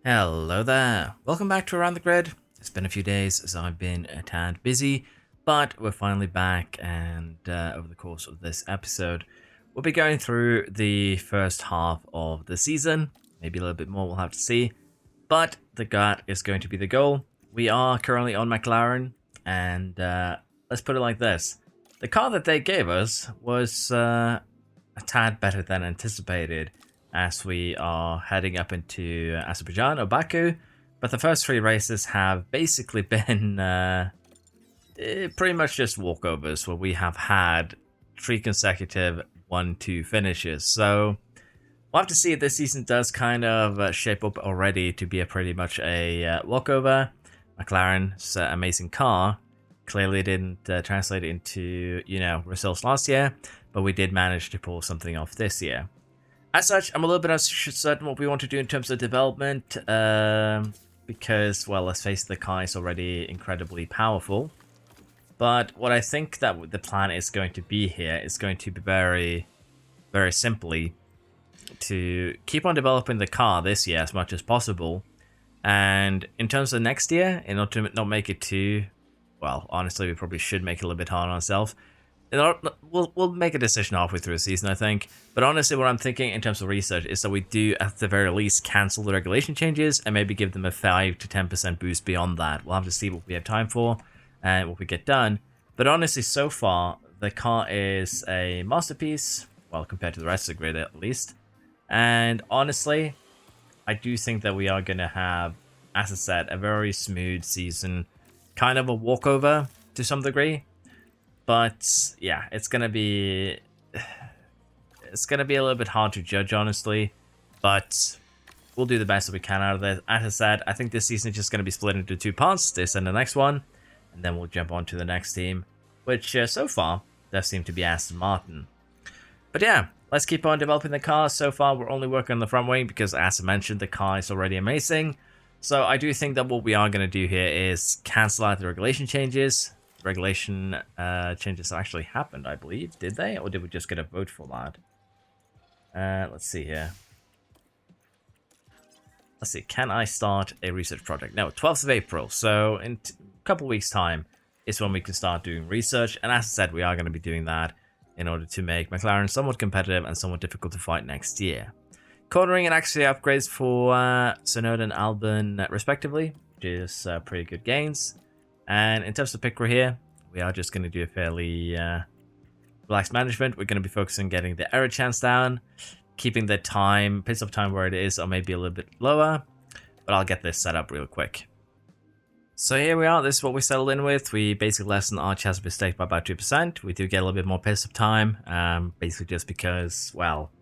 Hello there, welcome back to Around the Grid. It's been a few days as I've been a tad busy, but we're finally back, and over the course of this episode, we'll be going through the first half of the season, maybe a little bit more, we'll have to see, but the gut is going to be the goal. We are currently on McLaren, and let's put it like this. The car that they gave us was a tad better than anticipated, as we are heading up into Azerbaijan or Baku. But the first three races have basically been pretty much just walkovers, where we have had three consecutive 1-2 finishes. So we'll have to see if this season does kind of shape up already to be pretty much a walkover. McLaren's amazing car clearly didn't translate into, results last year, but we did manage to pull something off this year. As such, I'm a little bit uncertain what we want to do in terms of development, because, well, let's face it, the car is already incredibly powerful. But what I think that the plan is going to be here is going to be very, very simply to keep on developing the car this year as much as possible. And in terms of next year, in order to not make it too, well, honestly, we probably should make it a little bit hard on ourselves. We'll make a decision halfway through the season, I think. But honestly, what I'm thinking in terms of research is that we do, at the very least, cancel the regulation changes and maybe give them a 5 to 10% boost beyond that. We'll have to see what we have time for and what we get done. But honestly, so far, the car is a masterpiece. Well, compared to the rest of the grid, at least. And honestly, I do think that we are going to have, as I said, a very smooth season. Kind of a walkover to some degree. But yeah, it's gonna be a little bit hard to judge, honestly. But we'll do the best that we can out of it. As I said, I think this season is just gonna be split into two parts, this and the next one, and then we'll jump on to the next team, which so far does seem to be Aston Martin. But yeah, let's keep on developing the car. So far, we're only working on the front wing because, as I mentioned, the car is already amazing. So I do think that what we are gonna do here is cancel out the regulation changes. Regulation changes actually happened, I believe. Did they? Or did we just get a vote for that? Let's see here. Let's see. Can I start a research project? No, 12th of April. So in a couple weeks' time is when we can start doing research. And as I said, we are going to be doing that in order to make McLaren somewhat competitive and somewhat difficult to fight next year. Cornering and actually upgrades for Sonoda and Albon, respectively, which is pretty good gains. And in terms of pick here, we are just going to do a fairly relaxed management. We're going to be focusing on getting the error chance down, keeping the pace of time where it is, or maybe a little bit lower. But I'll get this set up real quick. So here we are. This is what we settled in with. We basically lessen our chance of mistake by about 2%. We do get a little bit more pace of time, basically just because, well,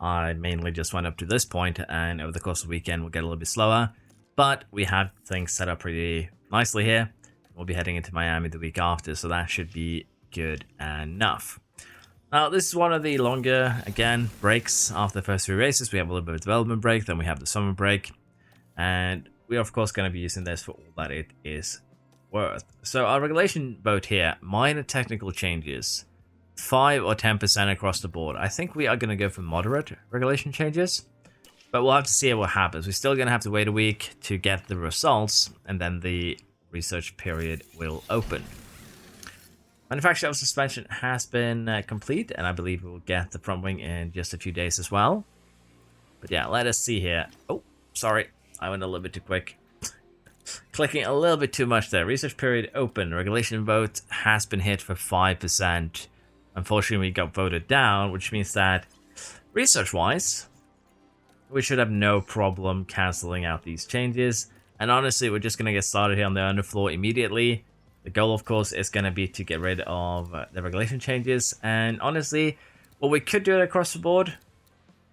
I mainly just went up to this point, and over the course of the weekend, we'll get a little bit slower. But we have things set up pretty nicely here. We'll be heading into Miami the week after, so that should be good enough. Now, this is one of the longer, again, breaks after the first three races. We have a little bit of development break, then we have the summer break. And we are, of course, going to be using this for all that it is worth. So our regulation vote here, minor technical changes, 5 or 10% across the board. I think we are going to go for moderate regulation changes, but we'll have to see what happens. We're still going to have to wait a week to get the results, and then the research period will open. Manufacture of suspension has been complete, and I believe we'll get the front wing in just a few days as well. But yeah, let us see here. Oh, sorry, I went a little bit too quick. Clicking a little bit too much there. Research period open. Regulation vote has been hit for 5%. Unfortunately, we got voted down, which means that research-wise, we should have no problem cancelling out these changes. And honestly, we're just going to get started here on the underfloor immediately. The goal, of course, is going to be to get rid of the regulation changes. And honestly, well, we could do it across the board.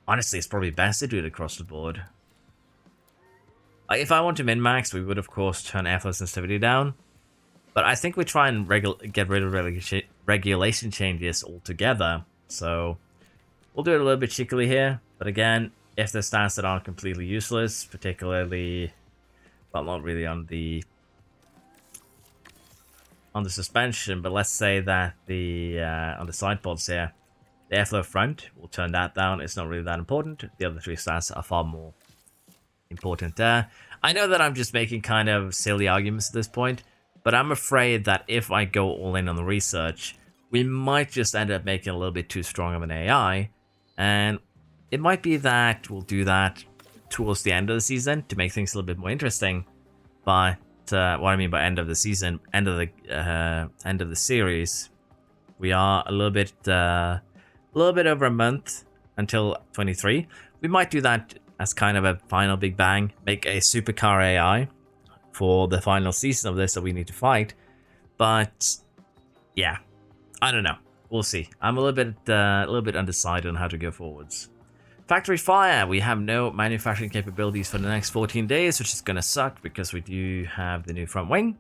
Honestly, it's probably best to do it across the board. If I want to min-max, we would, of course, turn airflow sensitivity down. But I think we try and get rid of regulation changes altogether. So we'll do it a little bit cheekily here. But again, if there's stats that aren't completely useless, particularly... well, not really on the suspension, but let's say that the on the side pods here, the airflow front, we'll turn that down. It's not really that important. The other three stats are far more important there. I know that I'm just making kind of silly arguments at this point, but I'm afraid that if I go all in on the research, we might just end up making a little bit too strong of an AI, and it might be that we'll do that towards the end of the season to make things a little bit more interesting. But what I mean by end of the season, end of the series, we are a little bit over a month until 23. We might do that as kind of a final big bang, make a supercar AI for the final season of this that we need to fight. But yeah, I don't know. We'll see. I'm a little bit undecided on how to go forwards. Factory fire. We have no manufacturing capabilities for the next 14 days, which is going to suck because we do have the new front wing.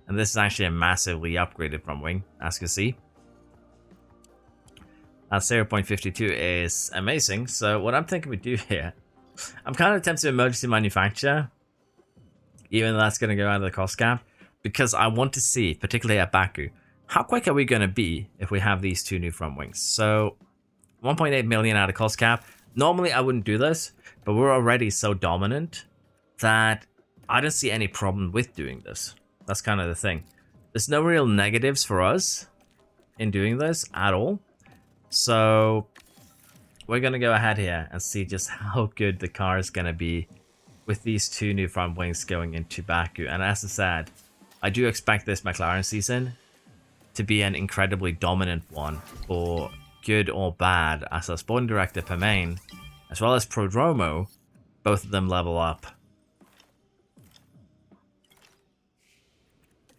And this is actually a massively upgraded front wing, as you can see. 0.52 is amazing. So what I'm thinking we do here, I'm kind of tempted to emergency manufacture, even though that's going to go out of the cost cap, because I want to see, particularly at Baku, how quick are we going to be if we have these two new front wings. So 1.8 million out of cost cap. Normally I wouldn't do this, but we're already so dominant that I don't see any problem with doing this. That's kind of the thing. There's no real negatives for us in doing this at all. So we're going to go ahead here and see just how good the car is going to be with these two new front wings going into Baku. And as I said, I do expect this McLaren season to be an incredibly dominant one, for good or bad, as our sporting director Permain, as well as Prodromo, both of them level up.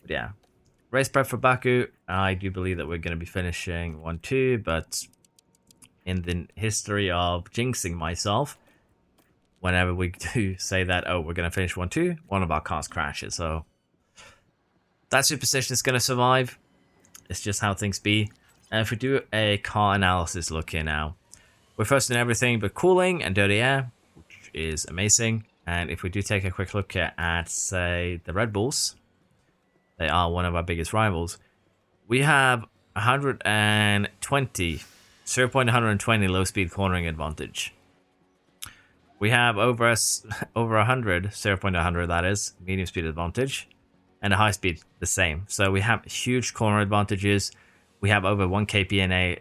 But yeah, race prep for Baku. I do believe that we're going to be finishing 1-2, but in the history of jinxing myself, whenever we do say that, oh, we're going to finish 1-2, one of our cars crashes. So that superstition is going to survive. It's just how things be. And if we do a car analysis look here now, we're first in everything but cooling and dirty air, which is amazing. And if we do take a quick look at, say, the Red Bulls, they are one of our biggest rivals. We have 0.120 low speed cornering advantage. We have over 100, 0.100 that is, medium speed advantage, and a high speed the same. So we have huge corner advantages. We have over 1 kph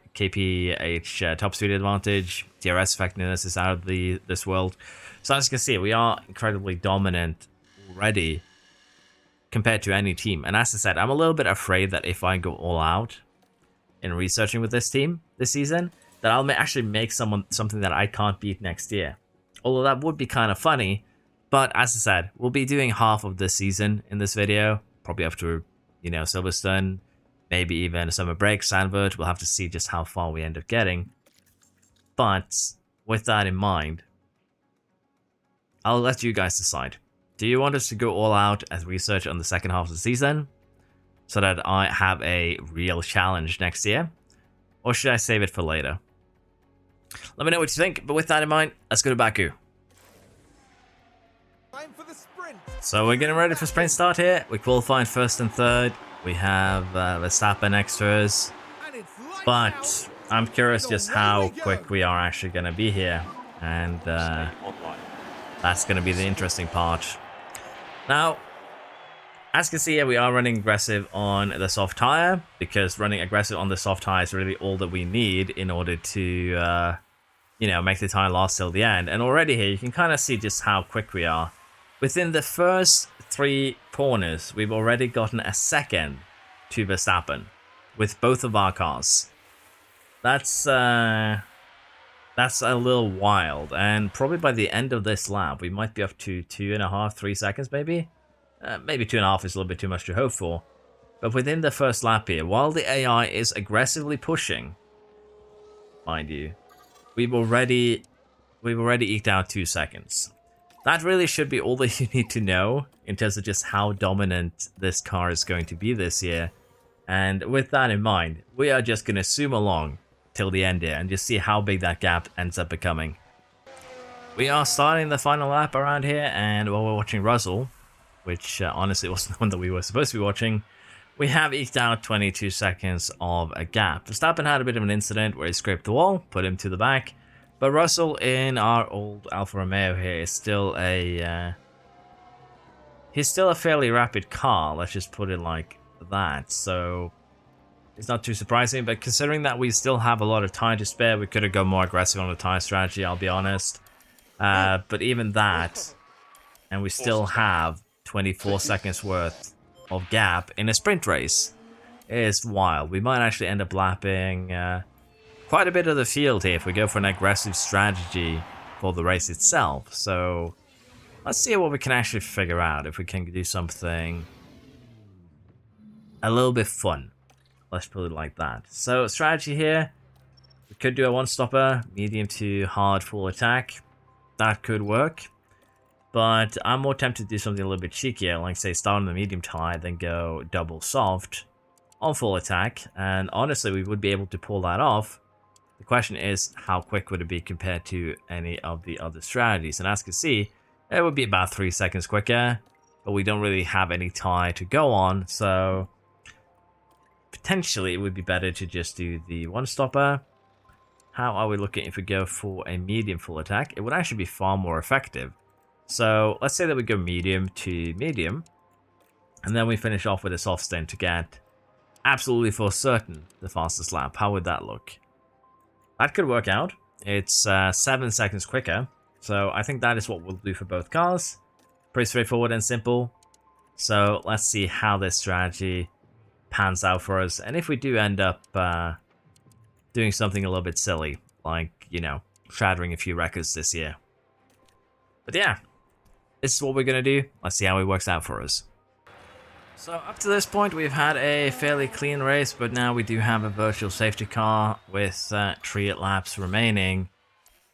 top speed advantage. DRS effectiveness is out of this world. So as you can see, we are incredibly dominant already compared to any team. And as I said, I'm a little bit afraid that if I go all out in researching with this team this season, that I'll actually make something that I can't beat next year. Although that would be kind of funny. But as I said, we'll be doing half of this season in this video, probably after, Silverstone, maybe even a summer break, Sandvert. We'll have to see just how far we end up getting. But with that in mind, I'll let you guys decide. Do you want us to go all out as research on the second half of the season, so that I have a real challenge next year? Or should I save it for later? Let me know what you think, but with that in mind, let's go to Baku. Time for the sprint. So we're getting ready for sprint start here. We're qualifying first and third. We have Verstappen next to us. But I'm curious just how quick we are actually going to be here. And that's going to be the interesting part. Now, as you can see here, we are running aggressive on the soft tire, because running aggressive on the soft tire is really all that we need in order to, make the tire last till the end. And already here, you can kind of see just how quick we are. Within the first 3 corners, we've already gotten a second to Verstappen with both of our cars. That's a little wild, and probably by the end of this lap, we might be up to 2.5, 3 seconds maybe. Maybe 2.5 is a little bit too much to hope for. But within the first lap here, while the AI is aggressively pushing, mind you, we've already eked out 2 seconds. That really should be all that you need to know in terms of just how dominant this car is going to be this year. And with that in mind, we are just going to zoom along till the end here and just see how big that gap ends up becoming. We are starting the final lap around here, and while we're watching Russell, which honestly wasn't the one that we were supposed to be watching, we have eked out 22 seconds of a gap. Verstappen had a bit of an incident where he scraped the wall, put him to the back. But Russell in our old Alfa Romeo here is still a he's still a fairly rapid car, let's just put it like that. So it's not too surprising, but considering that we still have a lot of time to spare, we could have gone more aggressive on the tire strategy, I'll be honest. But even that, and we still have 24 seconds worth of gap in a sprint race, is wild. We might actually end up lapping quite a bit of the field here if we go for an aggressive strategy for the race itself. So let's see what we can actually figure out, if we can do something a little bit fun. Let's put it like that. So strategy here, we could do a one-stopper, medium to hard full attack. That could work. But I'm more tempted to do something a little bit cheekier, like say start on the medium tire, then go double soft on full attack. And honestly, we would be able to pull that off. The question is, how quick would it be compared to any of the other strategies? And as you can see, it would be about 3 seconds quicker, but we don't really have any tire to go on, so potentially it would be better to just do the one-stopper. How are we looking if we go for a medium full attack? It would actually be far more effective. So let's say that we go medium to medium, and then we finish off with a soft stint to get absolutely for certain the fastest lap. How would that look? That could work out. It's 7 seconds quicker, so I think that is what we'll do for both cars. Pretty straightforward and simple. So let's see how this strategy pans out for us, and if we do end up doing something a little bit silly, like, you know, shattering a few records this year. But yeah, this is what we're going to do. Let's see how it works out for us. So up to this point, we've had a fairly clean race, but now we do have a virtual safety car with 3 laps remaining.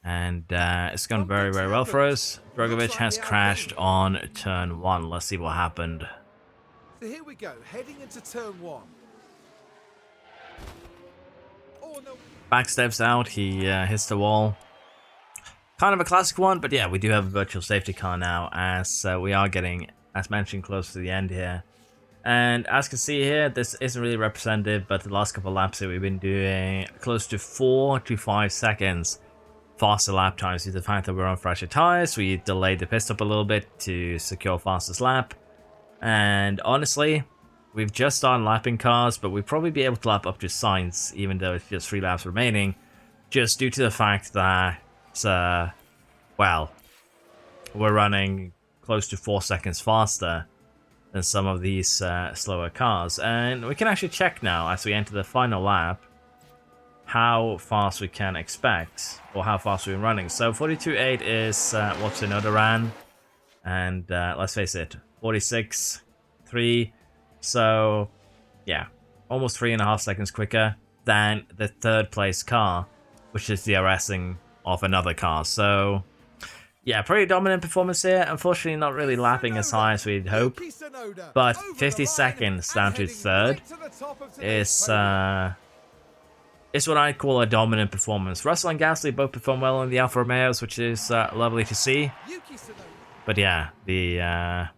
And it's gone very, very well for us. Drogovic has crashed on turn 1. Let's see what happened. So here we go, heading into turn 1. Oh, no. Back steps out, he hits the wall. Kind of a classic one, but yeah, we do have a virtual safety car now, as we are getting, as mentioned, close to the end here. And as you can see here, this isn't really representative, but the last couple of laps here, we've been doing close to 4 to 5 seconds faster lap times due to the fact that we're on fresher tires. We delayed the pit stop a little bit to secure fastest lap. And honestly, we've just started lapping cars, but we'll probably be able to lap up to Sainz, even though it's just 3 laps remaining, just due to the fact that, well, we're running close to 4 seconds faster than some of these slower cars. And we can actually check now, as we enter the final lap, how fast we can expect, or how fast we're running. So 42.8 is what Tsunoda ran, and let's face it, 46.3. So yeah, almost 3.5 seconds quicker than the 3rd place car, which is DRSing off another car. So yeah, pretty dominant performance here. Unfortunately, not really lapping as high as we'd hope, but 50 seconds down to 3rd is what I call a dominant performance. Russell and Gasly both perform well in the Alfa Romeos, which is lovely to see. But yeah, the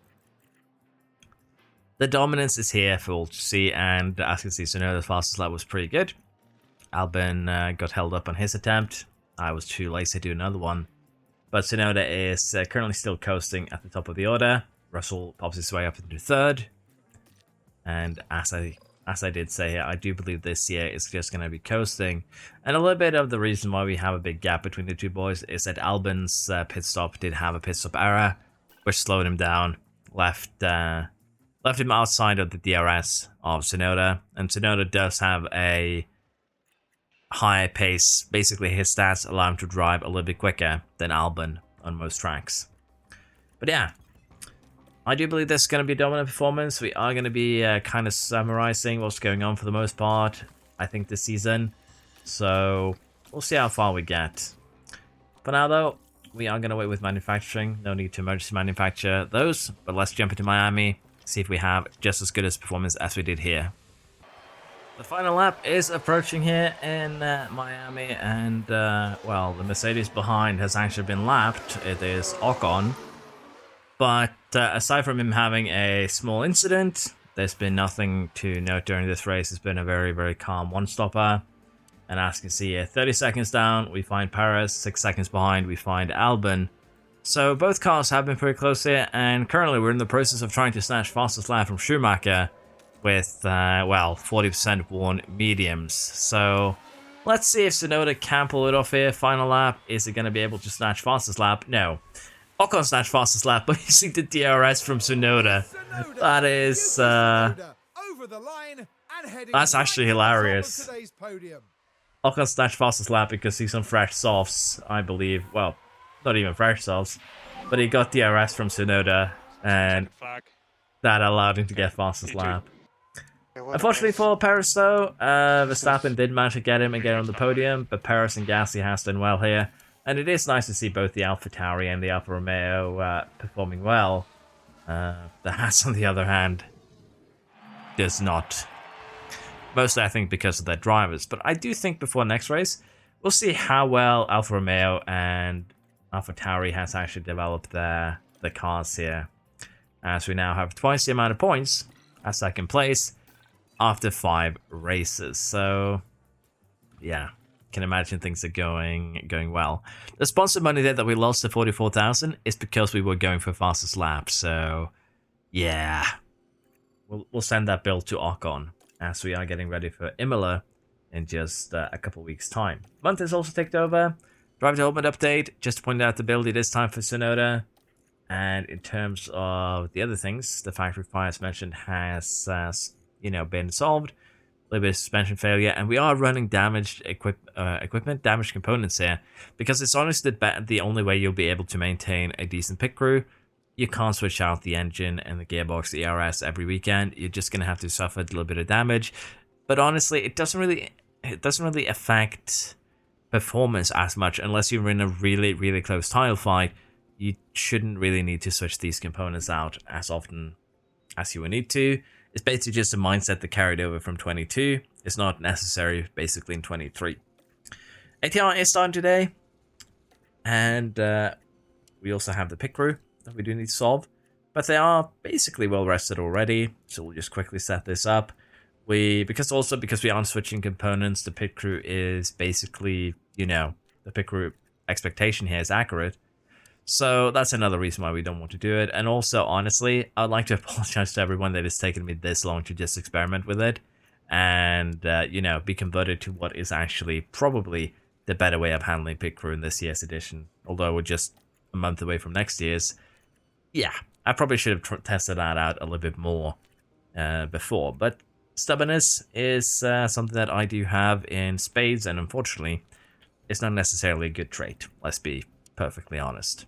dominance is here for all to see, and as you can see, Tsunoda's fastest lap was pretty good. Albon got held up on his attempt. I was too lazy to do another one. But Tsunoda is currently still coasting at the top of the order. Russell pops his way up into 3rd. And as I did say here, I do believe this year is just going to be coasting. And a little bit of the reason why we have a big gap between the two boys is that Albon's pit stop did have a pit stop error, which slowed him down, left him outside of the DRS of Tsunoda. And Tsunoda does have a higher pace. Basically, his stats allow him to drive a little bit quicker than Albon on most tracks. But yeah, I do believe this is going to be a dominant performance. We are going to be kind of summarizing what's going on for the most part, I think, this season. So we'll see how far we get. For now, though, we are going to wait with manufacturing. No need to emergency manufacture those. But let's jump into Miami, see if we have just as good a performance as we did here. The final lap is approaching here in Miami, and well, the Mercedes behind has actually been lapped. It is Ocon. But aside from him having a small incident, there's been nothing to note during this race. It's been a very, very calm one-stopper. And as you can see here, 30 seconds down, we find Perez. 6 seconds behind, we find Albon. So both cars have been pretty close here, and currently we're in the process of trying to snatch fastest lap from Schumacher with, well, 40% worn mediums. So let's see if Tsunoda can pull it off here. Final lap, is it going to be able to snatch fastest lap? No. Ocon snatched fastest lap, but using the DRS from Tsunoda. That is, that's actually hilarious. Ocon snatched fastest lap because he's on fresh softs, I believe. Well, not even fresh softs, but he got DRS from Tsunoda, and that allowed him to get fastest lap. Unfortunately for Perez though, Verstappen did manage to get him and get on the podium, but Perez and Gasly has done well here. And it is nice to see both the Alfa Tauri and the Alfa Romeo performing well. The Haas, on the other hand, does not. Mostly, I think, because of their drivers. But I do think before next race, we'll see how well Alfa Romeo and Alfa Tauri has actually developed the cars here. As we now have twice the amount of points as second place after 5 races. So, yeah. Can imagine things are going well. The sponsor money there that we lost to 44,000 is because we were going for fastest lap. So, yeah. We'll send that bill to Ocon as we are getting ready for Imola in just a couple weeks' time. Month has also ticked over. Driver development update. Just to point out the build, it is time for Tsunoda. And in terms of the other things, the factory fire, as mentioned, has been solved. A little bit of suspension failure, and we are running damaged equipment, damaged components here, because it's honestly the only way you'll be able to maintain a decent pit crew. You can't switch out the engine and the gearbox, the ERS every weekend. You're just gonna have to suffer a little bit of damage, but honestly, it doesn't really affect performance as much unless you're in a really close title fight. You shouldn't really need to switch these components out as often as you would need to. It's basically just a mindset that carried over from 22. It's not necessary, basically, in 23. ATR is starting today. And we also have the pit crew that we do need to solve. But they are basically well rested already. So we'll just quickly set this up. Because we aren't switching components, the pit crew is basically, the pit crew expectation here is accurate. So that's another reason why we don't want to do it. And also, honestly, I'd like to apologize to everyone that it's taken me this long to just experiment with it and, be converted to what is actually probably the better way of handling pit crew in this year's edition. Although we're just a month away from next year's. Yeah, I probably should have tested that out a little bit more before. But stubbornness is something that I do have in spades, and unfortunately, it's not necessarily a good trait. Let's be perfectly honest.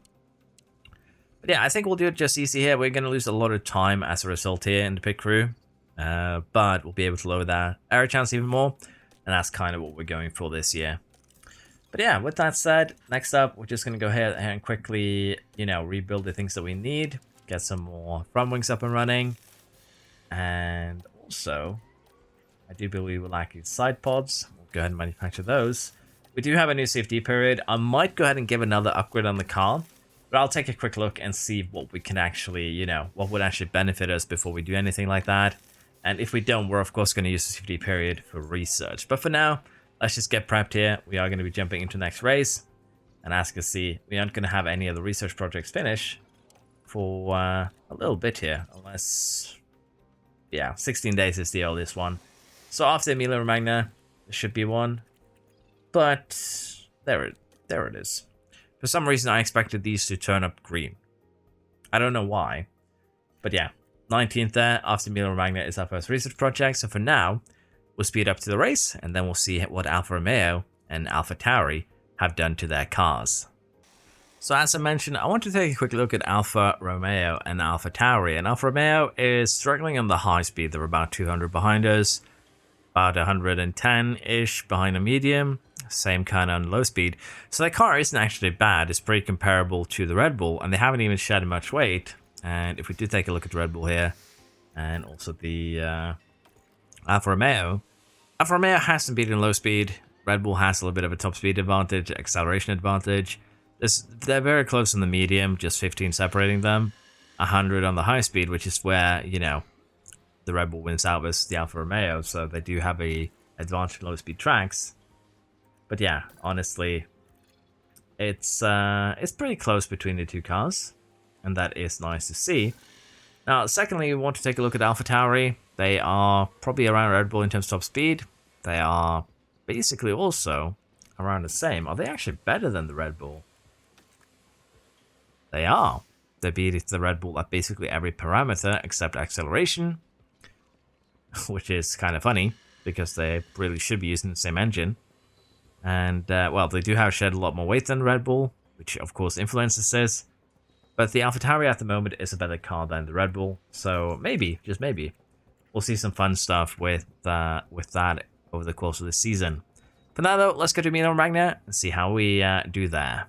But yeah, I think we'll do it just easy here. We're going to lose a lot of time as a result here in the pit crew. But we'll be able to lower that error chance even more. And that's kind of what we're going for this year. But yeah, with that said, next up, we're just going to go ahead and quickly, rebuild the things that we need. Get some more front wings up and running. And also, I do believe we're lacking side pods. We'll go ahead and manufacture those. We do have a new CFD period. I might go ahead and give another upgrade on the car, but I'll take a quick look and see what we can actually, what would actually benefit us before we do anything like that. And if we don't, we're of course going to use the CFD period for research. But for now, let's just get prepped here. We are going to be jumping into the next race. And as you can see, we aren't going to have any of the research projects finish for a little bit here. Unless, 16 days is the earliest one. So after Emilia Romagna, there should be one. But there it is. For some reason, I expected these to turn up green. I don't know why. But yeah, 19th there. After Emilia Romagna is our first research project. So for now, we'll speed up to the race. And then we'll see what Alfa Romeo and Alfa Tauri have done to their cars. So as I mentioned, I want to take a quick look at Alfa Romeo and Alfa Tauri. And Alfa Romeo is struggling on the high speed. They're about 200 behind us. About 110-ish behind a medium. Same kind of on low speed. So their car isn't actually bad. It's pretty comparable to the Red Bull, and they haven't even shed much weight. And if we do take a look at the Red Bull here, and also the Alfa Romeo hasn't beaten low speed. Red Bull has a little bit of a top speed advantage, acceleration advantage. They're very close on the medium, just 15 separating them. 100 on the high speed, which is where, the Red Bull wins out versus the Alfa Romeo. So they do have a advantage in low speed tracks. But yeah, honestly, it's pretty close between the two cars, and that is nice to see. Now, secondly, we want to take a look at Alpha Tauri. They are probably around Red Bull in terms of top speed. They are basically also around the same. Are they actually better than the Red Bull? They are. They beat the Red Bull at basically every parameter except acceleration, which is kind of funny because they really should be using the same engine. And, well, they do have shed a lot more weight than Red Bull, which of course influences this. But the AlphaTauri at the moment is a better car than the Red Bull, so maybe, just maybe, we'll see some fun stuff with that over the course of the season. For now, though, let's go to Imola Magna and see how we do there.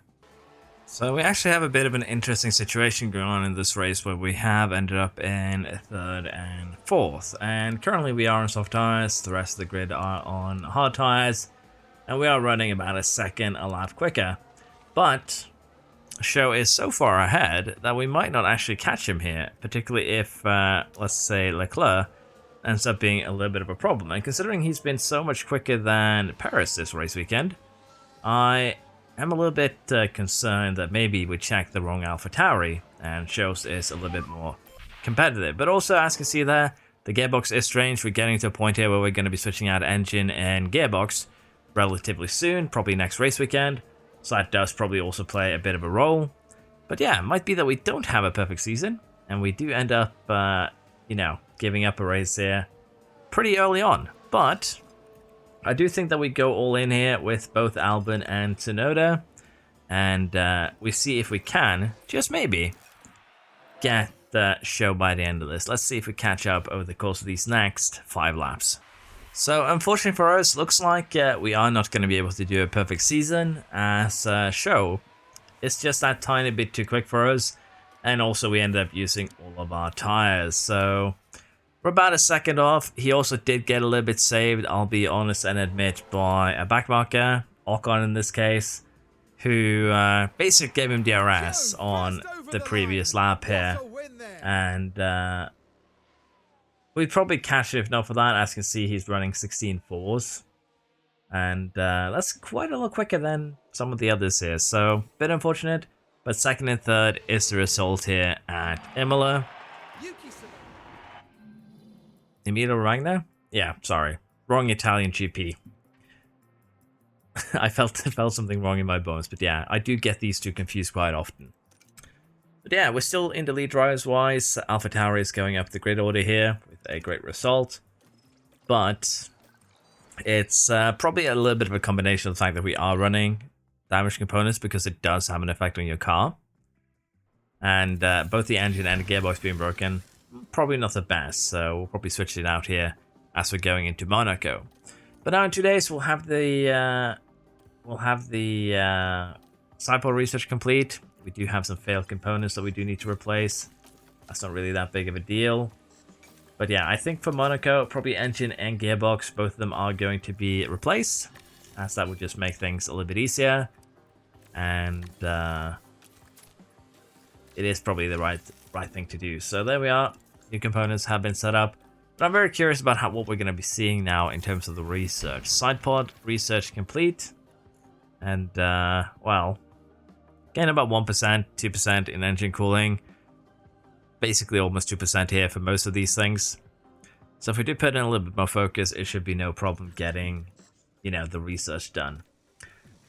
So we actually have a bit of an interesting situation going on in this race where we have ended up in 3rd and 4th. And currently we are on soft tires, the rest of the grid are on hard tires, and we are running about a second a lap quicker. But Show is so far ahead that we might not actually catch him here, particularly if, let's say, Leclerc ends up being a little bit of a problem. And considering he's been so much quicker than Perez this race weekend, I am a little bit concerned that maybe we checked the wrong AlphaTauri and Shows is a little bit more competitive. But also, as you can see there, the gearbox is strange. We're getting to a point here where we're going to be switching out engine and gearbox relatively soon, probably next race weekend. So that does probably also play a bit of a role. But yeah, it might be that we don't have a perfect season, and we do end up, giving up a race here pretty early on. But I do think that we go all in here with both Albon and Tsunoda, and we see if we can, just maybe, get the show by the end of this. Let's see if we catch up over the course of these next 5 laps. So, unfortunately for us, looks like we are not going to be able to do a perfect season, as Show is just that tiny bit too quick for us, and also we end up using all of our tires. So, we're about a second off. He also did get a little bit saved, I'll be honest and admit, by a backmarker, Ocon in this case, who basically gave him DRS on the previous lap here, and we'd probably catch it if not for that. As you can see, he's running 16.4s. And that's quite a lot quicker than some of the others here. So, a bit unfortunate. But second and third is the result here at Imola. Emilia Romagna? Yeah, sorry. Wrong Italian GP. I felt something wrong in my bones. But yeah, I do get these two confused quite often. But yeah, we're still in the lead drivers-wise. AlphaTauri is going up the grid order here with a great result. But it's probably a little bit of a combination of the fact that we are running damaged components because it does have an effect on your car. And both the engine and the gearbox being broken, probably not the best. So we'll probably switch it out here as we're going into Monaco. But now in 2 days we'll have the sidepod research complete. We do have some failed components that we do need to replace. That's not really that big of a deal. But yeah, I think for Monaco, probably engine and gearbox, both of them are going to be replaced, as that would just make things a little bit easier. And it is probably the right thing to do. So there we are. New components have been set up. But I'm very curious about what we're going to be seeing now in terms of the research. Sidepod research complete. And, well, getting about 1%, 2% in engine cooling. Basically almost 2% here for most of these things. So if we do put in a little bit more focus, it should be no problem getting, the research done.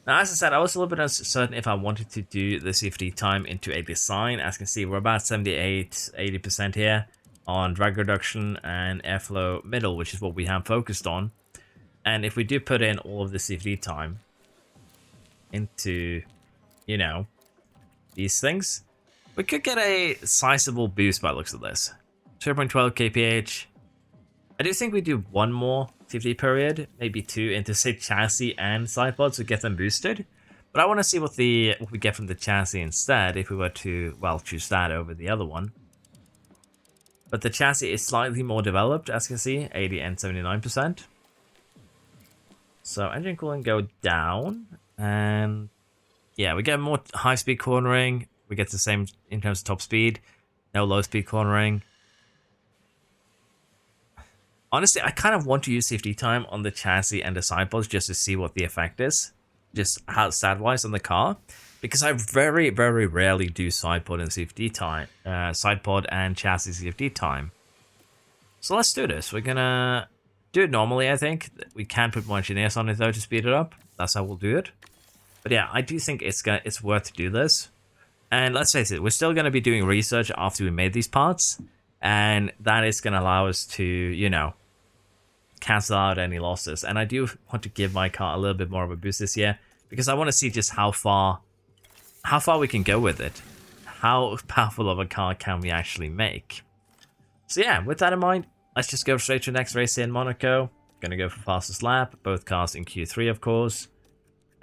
Now, as I said, I was a little bit uncertain if I wanted to do the CFD time into a design. As you can see, we're about 78, 80% here on drag reduction and airflow middle, which is what we have focused on. And if we do put in all of the CFD time into, these things, we could get a sizable boost by the looks of this. 0.12 kph. I do think we do one more 50 period, maybe 2 into say chassis and sidepod to get them boosted. But I want to see what we get from the chassis instead if we were to, well, choose that over the other one. But the chassis is slightly more developed, as you can see, 80 and 79%. So engine cooling go down, and yeah, we get more high-speed cornering. We get the same in terms of top speed, no low-speed cornering. Honestly, I kind of want to use safety time on the chassis and the sidepods just to see what the effect is. just how stat-wise on the car, because I very, very rarely do side pod and CFD time, side pod and chassis CFD time. So let's do this. We're gonna do it normally, I think. We can put more engineers on it though to speed it up. That's how we'll do it. But yeah, I do think it's worth to do this. And let's face it, we're still gonna be doing research after we made these parts, and that is gonna allow us to, you know, cancel out any losses. And I do want to give my car a little bit more of a boost this year, because I want to see just how far we can go with it. How powerful of a car can we actually make? So yeah, with that in mind, let's just go straight to the next race here in Monaco. Gonna go for fastest lap, both cars in Q3 of course.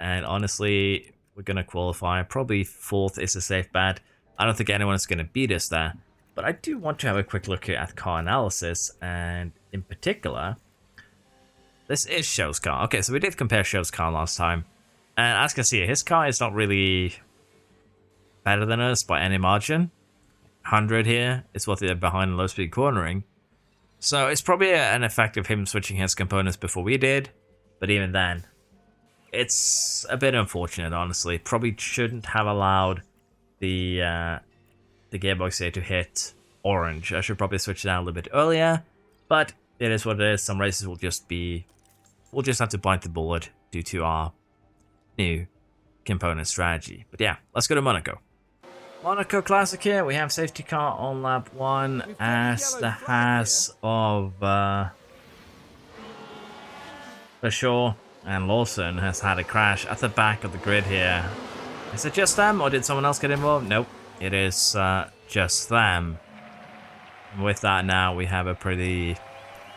And honestly, we're gonna qualify. Probably 4th is a safe bet. I don't think anyone's gonna beat us there. But I do want to have a quick look here at car analysis, and in particular, this is Show's car. Okay, so we did compare Show's car last time. And as you can see, his car is not really better than us by any margin. 100 here is what they're behind in low speed cornering. So it's probably an effect of him switching his components before we did. But even then, it's a bit unfortunate, honestly. Probably shouldn't have allowed the gearbox here to hit orange. I should probably switch it out a little bit earlier. But it is what it is. Some races will just be... We'll just have to bite the bullet due to our new component strategy. But yeah, let's go to Monaco. Monaco Classic here. We have safety car on lap 1 as the Haas of for sure. And Lawson has had a crash at the back of the grid here. Is it just them, or did someone else get involved? Nope, it is just them. And with that now, we have a pretty,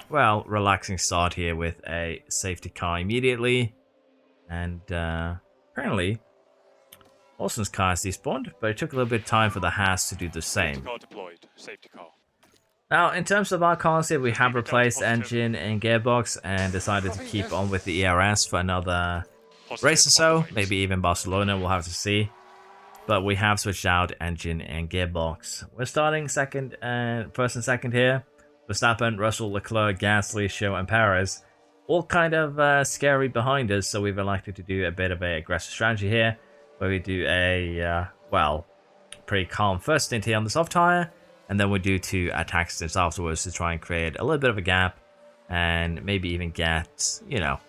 well, relaxing start here with a safety car immediately. And apparently, Lawson's car is despawned, but it took a little bit of time for the Haas to do the same. Car deployed. Safety car. Now, in terms of our cars here, we have replaced engine and gearbox and decided to keep on with the ERS for another race or so. Maybe even Barcelona, we'll have to see. But we have switched out engine and gearbox. We're starting first and second here. Verstappen, Russell, Leclerc, Gasly, Show, and Perez. All kind of scary behind us, so we've elected to do a bit of an aggressive strategy here, where we do a, well, pretty calm first stint here on the soft tire, and then we do 2 attack stints afterwards to try and create a little bit of a gap, and maybe even get, you know,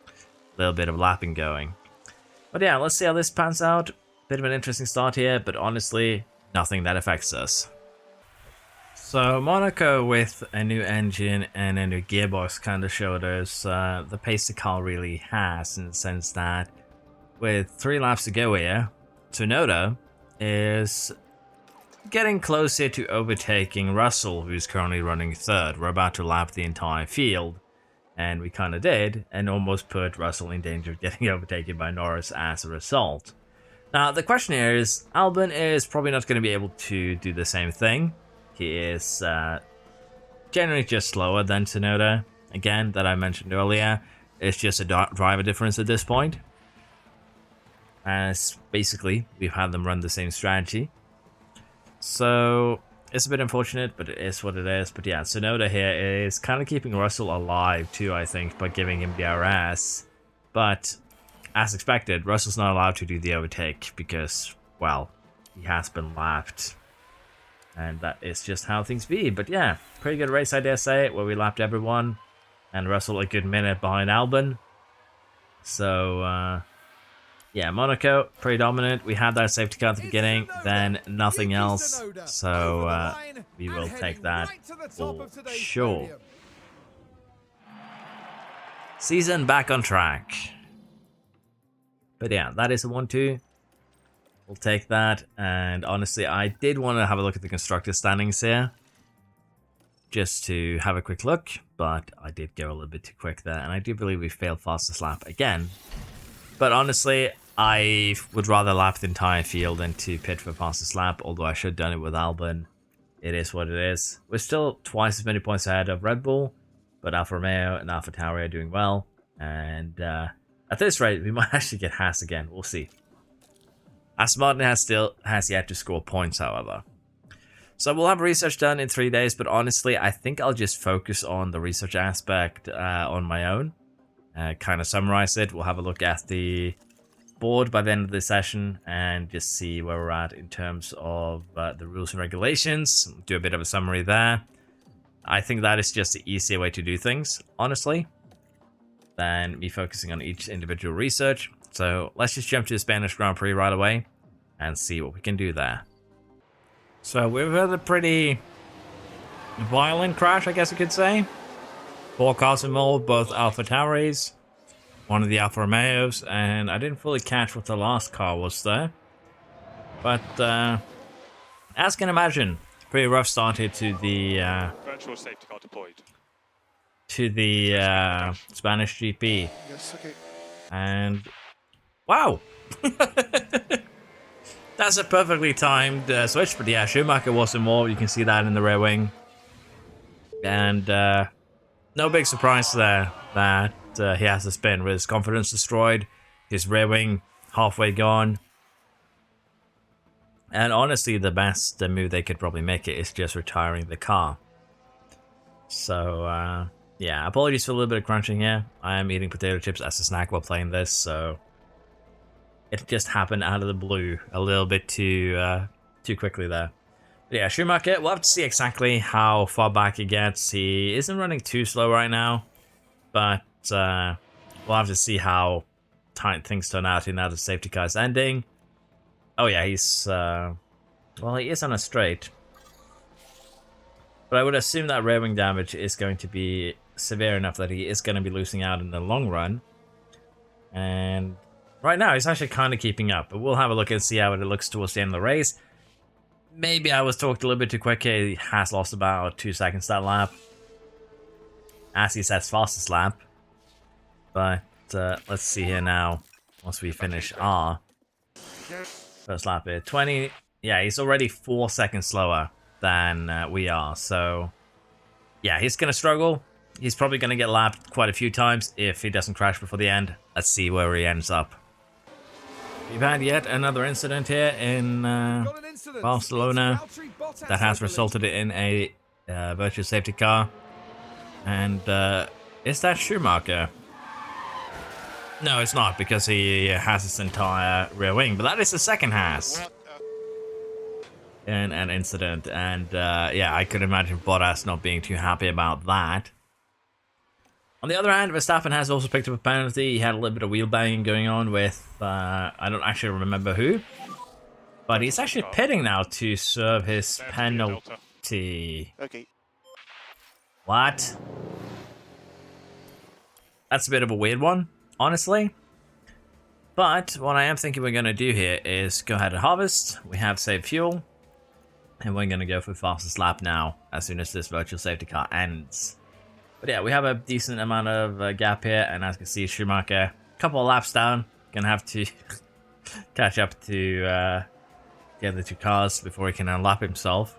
a little bit of lapping going. But yeah, let's see how this pans out. Bit of an interesting start here, but honestly, nothing that affects us. So Monaco with a new engine and a new gearbox kind of showed us the pace the car really has, in the sense that with 3 laps to go here, Tsunoda is getting closer to overtaking Russell, who's currently running 3rd. We're about to lap the entire field, and we kind of did, and almost put Russell in danger of getting overtaken by Norris as a result. Now, the question here is, Albon is probably not going to be able to do the same thing. He is generally just slower than Tsunoda. Again, that I mentioned earlier, it's just a driver difference at this point. As basically, we've had them run the same strategy. So, it's a bit unfortunate, but it is what it is. But yeah, Tsunoda here is kind of keeping Russell alive too, I think, by giving him the RS. But, as expected, Russell's not allowed to do the overtake because, well, he has been lapped. And that is just how things be. But yeah, pretty good race, I dare say, where we lapped everyone. And Russell a good minute behind Albon. So, yeah, Monaco, pretty dominant. We had that safety car at the beginning, then nothing else. So, we will take that for sure. Season back on track. But yeah, that is a 1-2. We'll take that. And honestly, I did want to have a look at the constructor standings here, just to have a quick look, but I did go a little bit too quick there, and I do believe we failed fastest lap again. But honestly, I would rather lap the entire field than to pit for fastest lap, although I should have done it with Albon. It is what it is. We're still twice as many points ahead of Red Bull, but Alfa Romeo and Alfa Tauri are doing well, and at this rate, we might actually get Haas again. We'll see. Aston Martin has yet to score points, however. So we'll have research done in 3 days, but honestly, I think I'll just focus on the research aspect on my own. Kind of summarize it. We'll have a look at the board by the end of the session and just see where we're at in terms of the rules and regulations. Do a bit of a summary there. I think that is just the easier way to do things, honestly, than me focusing on each individual research. So let's just jump to the Spanish Grand Prix right away and see what we can do there. So we've had a pretty violent crash, I guess you could say. 4 cars involved, both Alfa Tauris, one of the Alfa Romeos, and I didn't fully catch what the last car was there. But as you can imagine, pretty rough start here to the virtual safety car deployed. To the Spanish GP. Yes, okay. And wow. That's a perfectly timed switch, but yeah, Schumacher was involved. You can see that in the rear wing. And no big surprise there that he has to spin with his confidence destroyed, his rear wing halfway gone. And honestly, the best move they could probably make it is just retiring the car. So, yeah, apologies for a little bit of crunching here. I am eating potato chips as a snack while playing this, so it just happened out of the blue a little bit too quickly there. But yeah, Schumacher, we'll have to see exactly how far back he gets. He isn't running too slow right now, but we'll have to see how tight things turn out now the safety car is ending. Oh yeah, he's well, he is on a straight, but I would assume that rear wing damage is going to be severe enough that he is going to be losing out in the long run. And right now he's actually kind of keeping up, but we'll have a look and see how it looks towards the end of the race. Maybe I was talked a little bit too quick here. He has lost about 2 seconds that lap, as he says fastest lap. But let's see here now once we finish our first lap here. 20, yeah, he's already 4 seconds slower than we are. So yeah, he's gonna struggle. He's probably gonna get lapped quite a few times if he doesn't crash before the end. Let's see where he ends up. We've had yet another incident here in Barcelona that has resulted in a virtual safety car. And is that Schumacher? No, it's not, because he has his entire rear wing, but that is the second Haas in an incident. And yeah, I could imagine Bottas not being too happy about that. On the other hand, Verstappen has also picked up a penalty. He had a little bit of wheel banging going on with, I don't actually remember who. But he's actually pitting now to serve his penalty. Okay. What? That's a bit of a weird one, honestly. But what I am thinking we're going to do here is go ahead and harvest. We have saved fuel. And we're going to go for fastest lap now, as soon as this virtual safety car ends. But yeah, we have a decent amount of gap here, and as you can see, Schumacher, a couple of laps down, gonna have to catch up to the other 2 cars before he can unlap himself.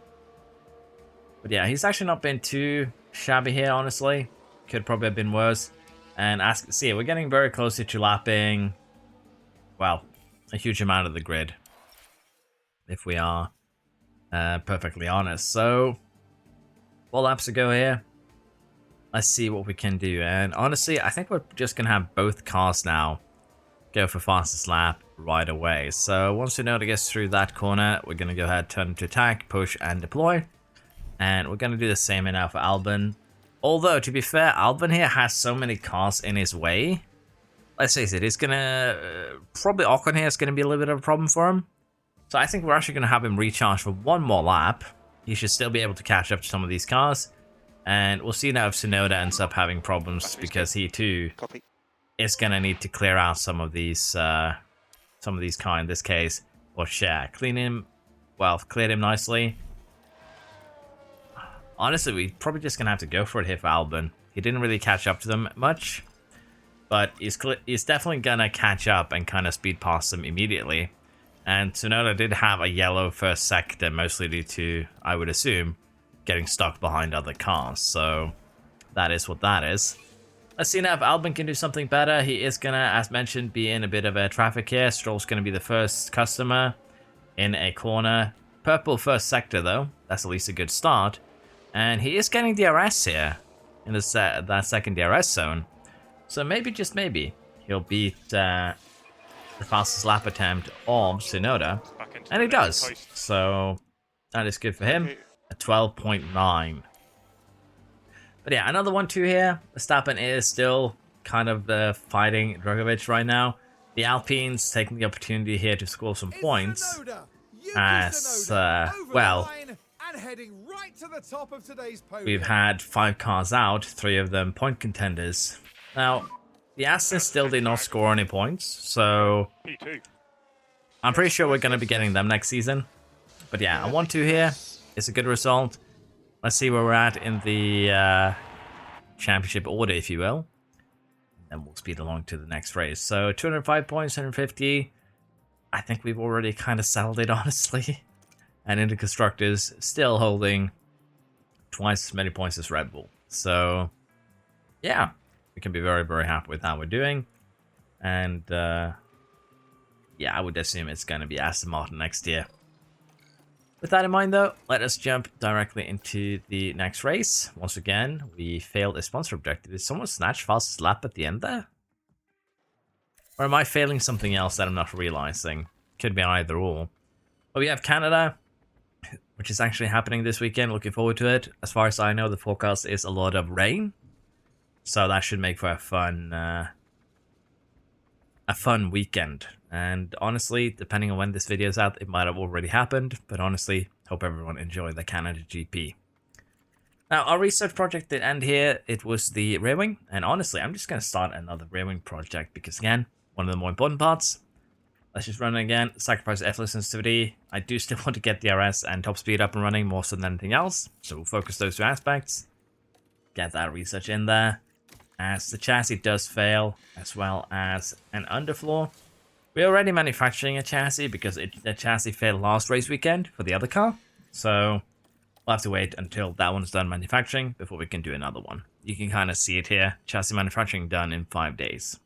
But yeah, he's actually not been too shabby here, honestly. Could probably have been worse. And as you can see, we're getting very close to lapping, well, a huge amount of the grid, if we are perfectly honest. So 4 laps to go here. Let's see what we can do. And honestly, I think we're just going to have both cars now go for fastest lap right away. So once we know to get through that corner, we're going to go ahead, turn to attack, push, and deploy. And we're going to do the same now for Albon. Although, to be fair, Albon here has so many cars in his way. Let's face it, it's going to... probably Ocon here is going to be a little bit of a problem for him. So I think we're actually going to have him recharge for 1 more lap. He should still be able to catch up to some of these cars. And we'll see now if Tsunoda ends up having problems, because he too is going to need to clear out some of these cars in this case. Or share. Clean him. Well, cleared him nicely. Honestly, we're probably just going to have to go for it here for Albon. He didn't really catch up to them much. But he's definitely going to catch up and kind of speed past them immediately. And Tsunoda did have a yellow first sector, mostly due to, I would assume, getting stuck behind other cars. So that is what that is. Let's see now if Albon can do something better. He is going to, as mentioned, be in a bit of a traffic here. Stroll's going to be the first customer in a corner. Purple first sector, though. That's at least a good start. And he is getting DRS here in that second DRS zone. So maybe, just maybe, he'll beat the fastest lap attempt of Tsunoda, Back into and he the middle does. post. So that is good for him. Okay. A 12.9. But yeah, another 1-2 here. Verstappen is still kind of fighting Drogovic right now. The Alpines taking the opportunity here to score some It's points. Tsunoda. Yuki As, Tsunoda, over the well, line and heading right to the top of today's podium. we've had 5 cars out, 3 of them point contenders. Now, the Aston still did not score any points, so P2. I'm pretty sure we're going to be getting them next season. But yeah, a 1-2 here is a good result. Let's see where we're at in the championship order, if you will. And we'll speed along to the next race. So 205 points, 150. I think we've already kind of settled it, honestly. And in the constructors, still holding twice as many points as Red Bull. So yeah, we can be very, very happy with how we're doing. And yeah, I would assume it's going to be Aston Martin next year. With that in mind, though, let us jump directly into the next race. Once again, we failed a sponsor objective. Did someone snatch fastest lap at the end there? Or am I failing something else that I'm not realizing? Could be either or. But we have Canada, which is actually happening this weekend. Looking forward to it. As far as I know, the forecast is a lot of rain. So that should make for a fun weekend. And honestly, depending on when this video is out, it might have already happened. But honestly, hope everyone enjoyed the Canada GP. Now, our research project did end here. It was the rear wing. And honestly, I'm just going to start another rear wing project. Because again, one of the more important parts. Let's just run it again. Sacrifice F-less sensitivity. I do still want to get the RS and top speed up and running more so than anything else. So we'll focus those 2 aspects. Get that research in there. As the chassis does fail, as well as an underfloor. We're already manufacturing a chassis because the chassis failed last race weekend for the other car. So we'll have to wait until that one's done manufacturing before we can do another one. You can kind of see it here. Chassis manufacturing done in 5 days.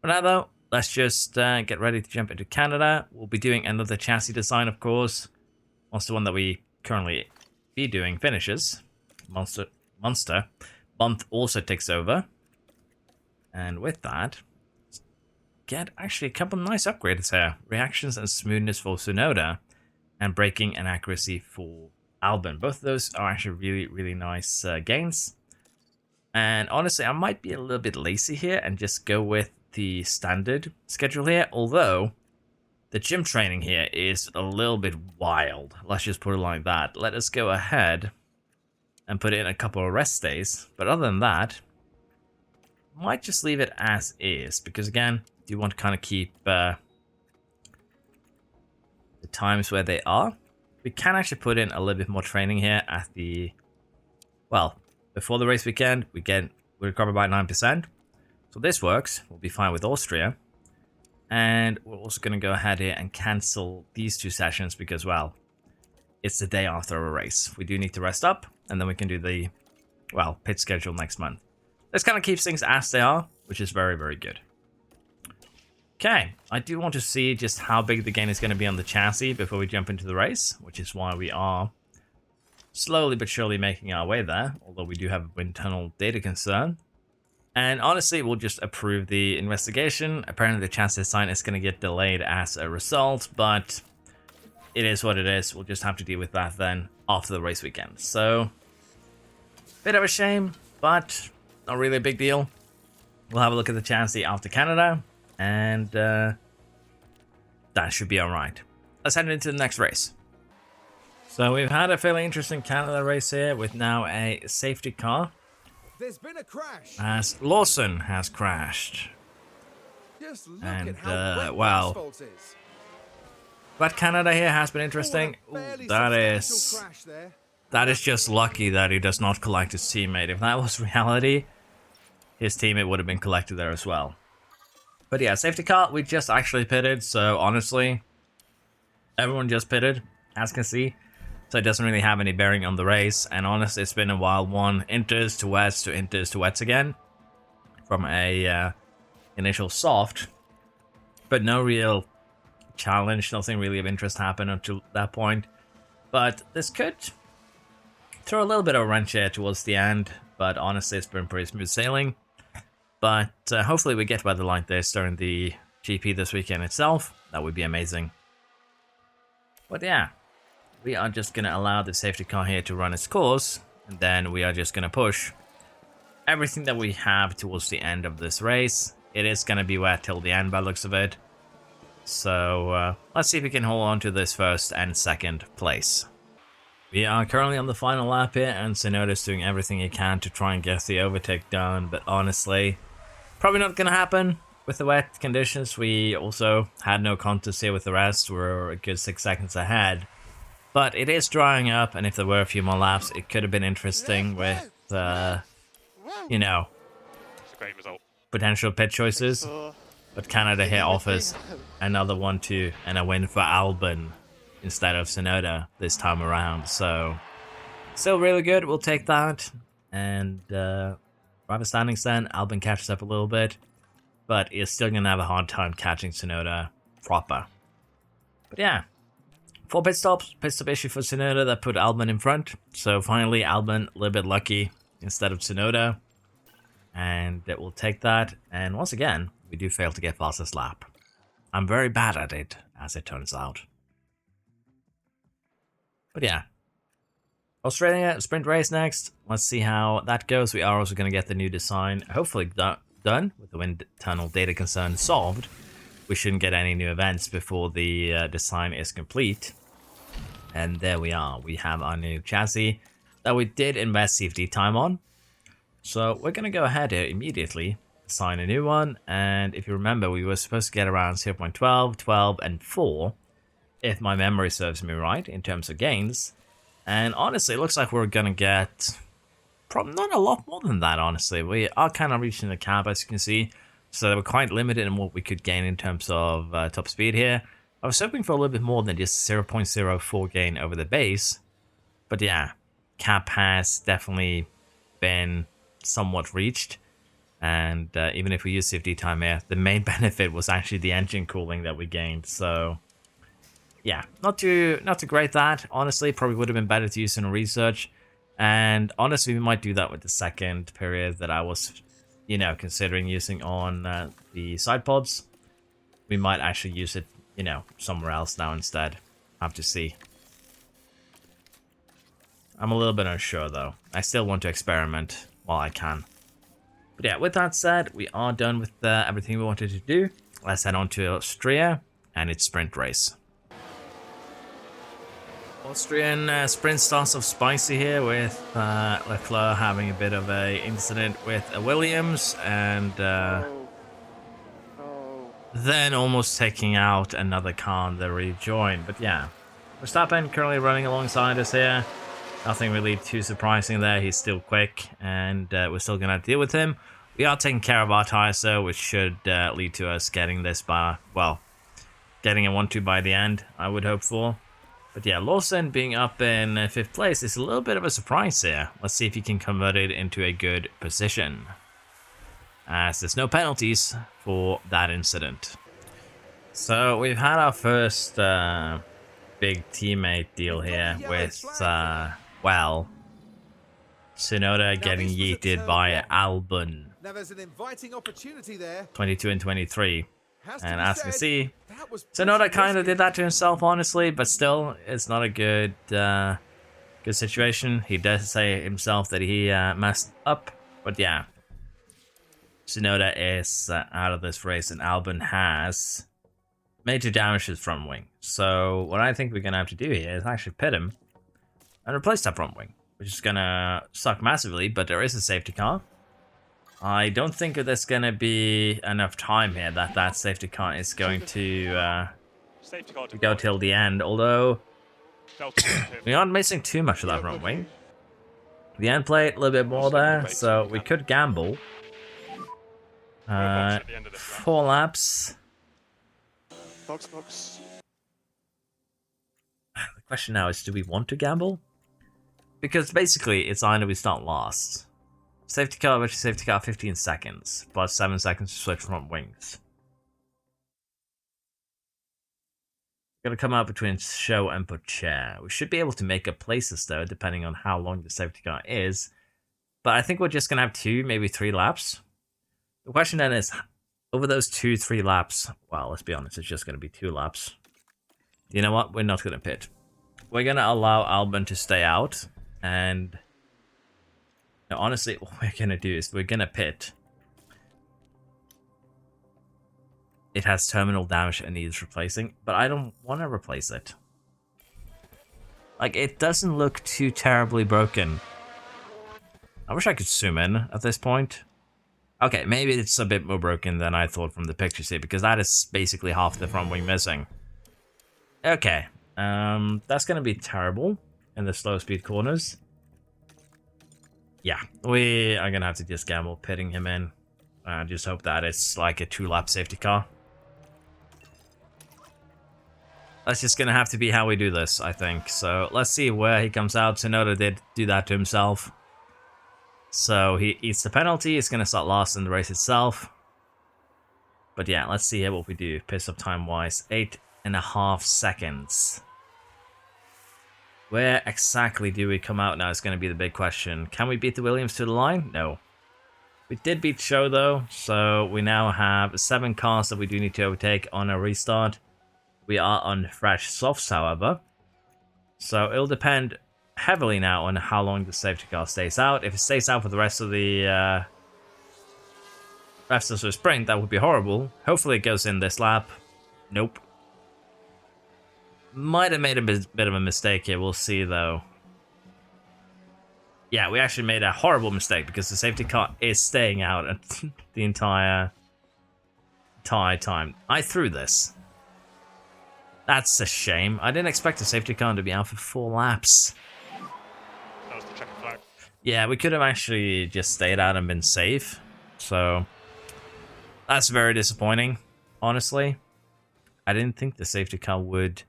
For now though, let's just get ready to jump into Canada. We'll be doing another chassis design, of course. Once the one that we currently be doing finishes. Monster month also takes over. And with that, get actually a couple of nice upgrades here. Reactions and smoothness for Tsunoda, and braking and accuracy for Albon. Both of those are actually really, really nice gains. And honestly, I might be a little bit lazy here and just go with the standard schedule here. Although, the gym training here is a little bit wild. Let's just put it like that. Let us go ahead and put in a couple of rest days. But other than that, might just leave it as is. Because again, you want to kind of keep the times where they are. We can actually put in a little bit more training here at the, well, before the race weekend, we recover by 9%. So this works. We'll be fine with Austria. And we're also going to go ahead here and cancel these 2 sessions because, well, it's the day after a race. We do need to rest up, and then we can do the, well, pit schedule next month. This kind of keeps things as they are, which is very, very good. Okay, I do want to see just how big the gain is going to be on the chassis before we jump into the race, which is why we are slowly but surely making our way there, although we do have a wind tunnel data concern. And honestly, we'll just approve the investigation. Apparently the chassis design is going to get delayed as a result, but it is what it is. We'll just have to deal with that then after the race weekend. So, bit of a shame, but not really a big deal. We'll have a look at the chassis after Canada, and that should be alright. Let's head into the next race. So we've had a fairly interesting Canada race here with now a safety car. There's been a crash. As Lawson has crashed. Just look And, at how wet the well, asphalt is. But Canada here has been interesting. Oh, and a fairly Ooh, substantial crash there. that is just lucky that he does not collect his teammate. If that was reality, his teammate would have been collected there as well. But yeah, safety car, we just actually pitted, so honestly, everyone just pitted, as you can see. So it doesn't really have any bearing on the race, and honestly, it's been a wild one. Inters to wets to inters to wets again. From a initial soft, but no real challenge, nothing really of interest happened until that point. But this could throw a little bit of a wrench here towards the end, but honestly, it's been pretty smooth sailing. But hopefully we get weather like this during the GP this weekend itself, that would be amazing. But yeah, we are just going to allow the safety car here to run its course, and then we are just going to push everything that we have towards the end of this race. It is going to be wet till the end by the looks of it. So let's see if we can hold on to this first and second place. We are currently on the final lap here, and Tsunoda's doing everything he can to try and get the overtake done, but honestly, probably not going to happen with the wet conditions. We also had no contest here with the rest. We're a good 6 seconds ahead. But it is drying up, and if there were a few more laps, it could have been interesting with, you know, It's a great result. potential pit choices. But Canada here offers another 1-2 and a win for Albon instead of Tsunoda this time around. So, still really good. We'll take that. And driver standings then, Albon catches up a little bit. But is still going to have a hard time catching Tsunoda proper. But yeah, 4 pit stops. Pit stop issue for Tsunoda that put Albon in front. So finally, Albon a little bit lucky instead of Tsunoda. And it will take that. And once again, we do fail to get fastest lap. I'm very bad at it, as it turns out. But yeah. Australia sprint race next. Let's see how that goes. We are also going to get the new design, hopefully done with the wind tunnel data concern solved. We shouldn't get any new events before the design is complete. And there we are. We have our new chassis that we did invest CFD time on. So we're going to go ahead here immediately, assign a new one. And if you remember, we were supposed to get around 0.12, 12, and 4, if my memory serves me right, in terms of gains. And honestly, it looks like we're going to get probably not a lot more than that, honestly. We are kind of reaching the cap, as you can see. So we're quite limited in what we could gain in terms of top speed here. I was hoping for a little bit more than just 0.04 gain over the base. But yeah, cap has definitely been somewhat reached. And even if we use CFD time here, the main benefit was actually the engine cooling that we gained. So yeah, not too great that. Honestly, probably would have been better to use in research. And honestly, we might do that with the second period that I was, you know, considering using on the side pods. We might actually use it, you know, somewhere else now instead. Have to see. I'm a little bit unsure though. I still want to experiment while I can. But yeah, with that said, we are done with everything we wanted to do. Let's head on to Austria and its sprint race. Austrian sprint starts off spicy here with Leclerc having a bit of an incident with a Williams and then almost taking out another car on the rejoin. But yeah, Verstappen currently running alongside us here. Nothing really too surprising there. He's still quick and we're still going to deal with him. We are taking care of our tires though, which should lead to us getting this by, well, getting a 1-2 by the end, I would hope for. But yeah, Lawson being up in 5th place is a little bit of a surprise here. Let's see if he can convert it into a good position, as there's no penalties for that incident. So we've had our first big teammate deal here with, well, Tsunoda getting yeeted by Albon. Now there's an inviting opportunity there. 22 and 23. And as you can see, Tsunoda Tsunoda kind of did that to himself, honestly, but still, it's not a good good situation. He does say himself that he messed up, but yeah. Tsunoda is out of this race, and Albon has major damage to his front wing. So what I think we're going to have to do here is actually pit him and replace that front wing, which is going to suck massively, but there is a safety car. I don't think there's going to be enough time here that safety car is going to go till the end, although we aren't missing too much of that front wing. The end plate, a little bit more there, so we could gamble. 4 laps. Box. The question now is, do we want to gamble? Because basically, it's either we start last. Safety car versus safety car, 15 seconds, plus 7 seconds to switch front wings. Gonna come out between show and put chair. We should be able to make up places though, depending on how long the safety car is. But I think we're just gonna have 2, maybe 3 laps. The question then is, over those 2-3 laps, well, let's be honest, it's just going to be 2 laps. You know what? We're not going to pit. We're going to allow Albon to stay out. And no, honestly, what we're going to do is we're going to pit. It has terminal damage and needs replacing, but I don't want to replace it. Like, it doesn't look too terribly broken. I wish I could zoom in at this point. Okay, maybe it's a bit more broken than I thought from the pictures here, because that is basically half the front wing missing. Okay, that's going to be terrible in the slow speed corners. Yeah, we are going to have to just gamble pitting him in. Just hope that it's like a 2-lap safety car. That's just going to have to be how we do this, I think. So let's see where he comes out. Tsunoda did do that to himself. So he eats the penalty. He's going to start last in the race itself. But yeah, let's see here what we do. Pit stop time-wise, 8.5 seconds. Where exactly do we come out now is going to be the big question. Can we beat the Williams to the line? No. We did beat Show though, so we now have 7 cars that we do need to overtake on a restart. We are on fresh softs, however. So it'll depend heavily now on how long the safety car stays out. If it stays out for the rest of the sprint, that would be horrible. Hopefully it goes in this lap. Nope. Might have made a bit of a mistake here. We'll see, though. Yeah, we actually made a horrible mistake because the safety car is staying out the entire time. I threw this. That's a shame. I didn't expect the safety car to be out for 4 laps. That was the checkered flag. Yeah, we could have actually just stayed out and been safe. So that's very disappointing, honestly. I didn't think the safety car would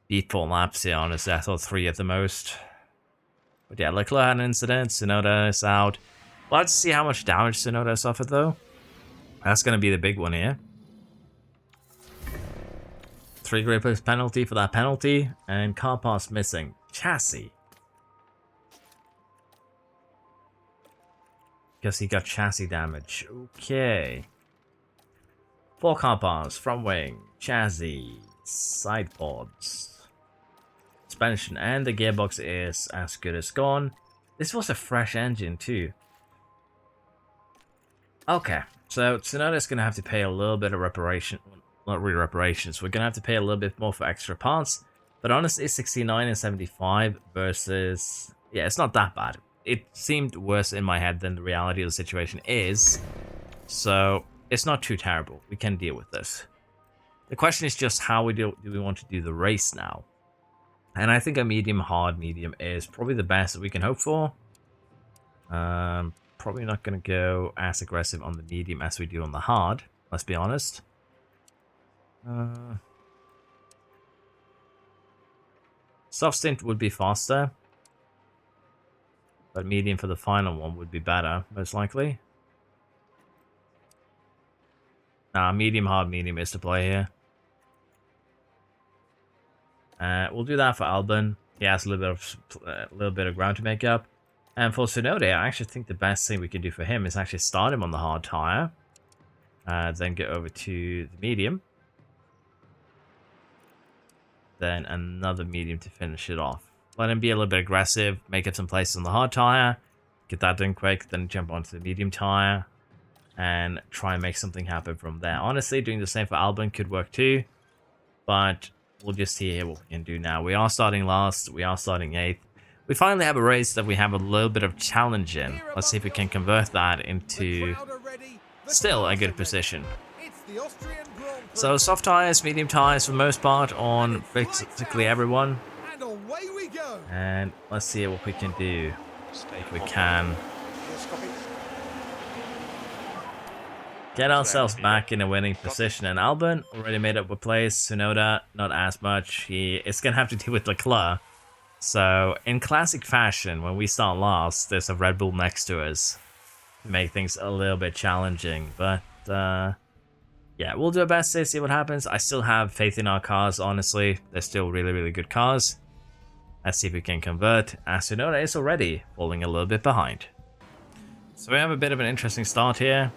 beat 4 laps here, honestly. I thought 3 at the most. But yeah, Leclerc had an incident. Tsunoda is out. We'll have to see how much damage Tsunoda suffered, though. That's going to be the big one here. 3 grid plus penalty for that penalty. And car parts missing. Chassis. Because he got chassis damage. Okay. 4 car parts. Front wing. Chassis. Side pods. Suspension and the gearbox is as good as gone. This was a fresh engine too. Okay, so Tsunoda's gonna have to pay a little bit of reparation, not really reparations. We're gonna have to pay a little bit more for extra parts. But honestly, 69 and 75 versus, yeah, it's not that bad. It seemed worse in my head than the reality of the situation is. So it's not too terrible. We can deal with this. The question is just how do we want to do the race now? And I think a hard medium is probably the best that we can hope for. Probably not going to go as aggressive on the medium as we do on the hard, let's be honest. Soft stint would be faster. But medium for the final one would be better, most likely. Nah, hard medium is to play here. We'll do that for Albon. He has a little bit of ground to make up. And for Tsunoda, I actually think the best thing we can do for him is actually start him on the hard tire. Then get over to the medium. Then another medium to finish it off. Let him be a little bit aggressive, make up some places on the hard tire, get that done quick, then jump onto the medium tire, and try and make something happen from there. Honestly, doing the same for Albon could work too, but we'll just see here what we can do now. We are starting last. We are starting 8th. We finally have a race that we have a little bit of challenge in. Let's see if we can convert that into still a good position. So soft tires, medium tires for the most part on basically everyone. And let's see what we can do. If we can get ourselves back in a winning position. And Albon already made up a place. Tsunoda, not as much. He is going to have to deal with Leclerc. So, in classic fashion, when we start last, there's a Red Bull next to us to make things a little bit challenging. But, yeah, we'll do our best to see what happens. I still have faith in our cars, honestly. They're still really, really good cars. Let's see if we can convert. As Tsunoda is already falling a little bit behind. So we have a bit of an interesting start here.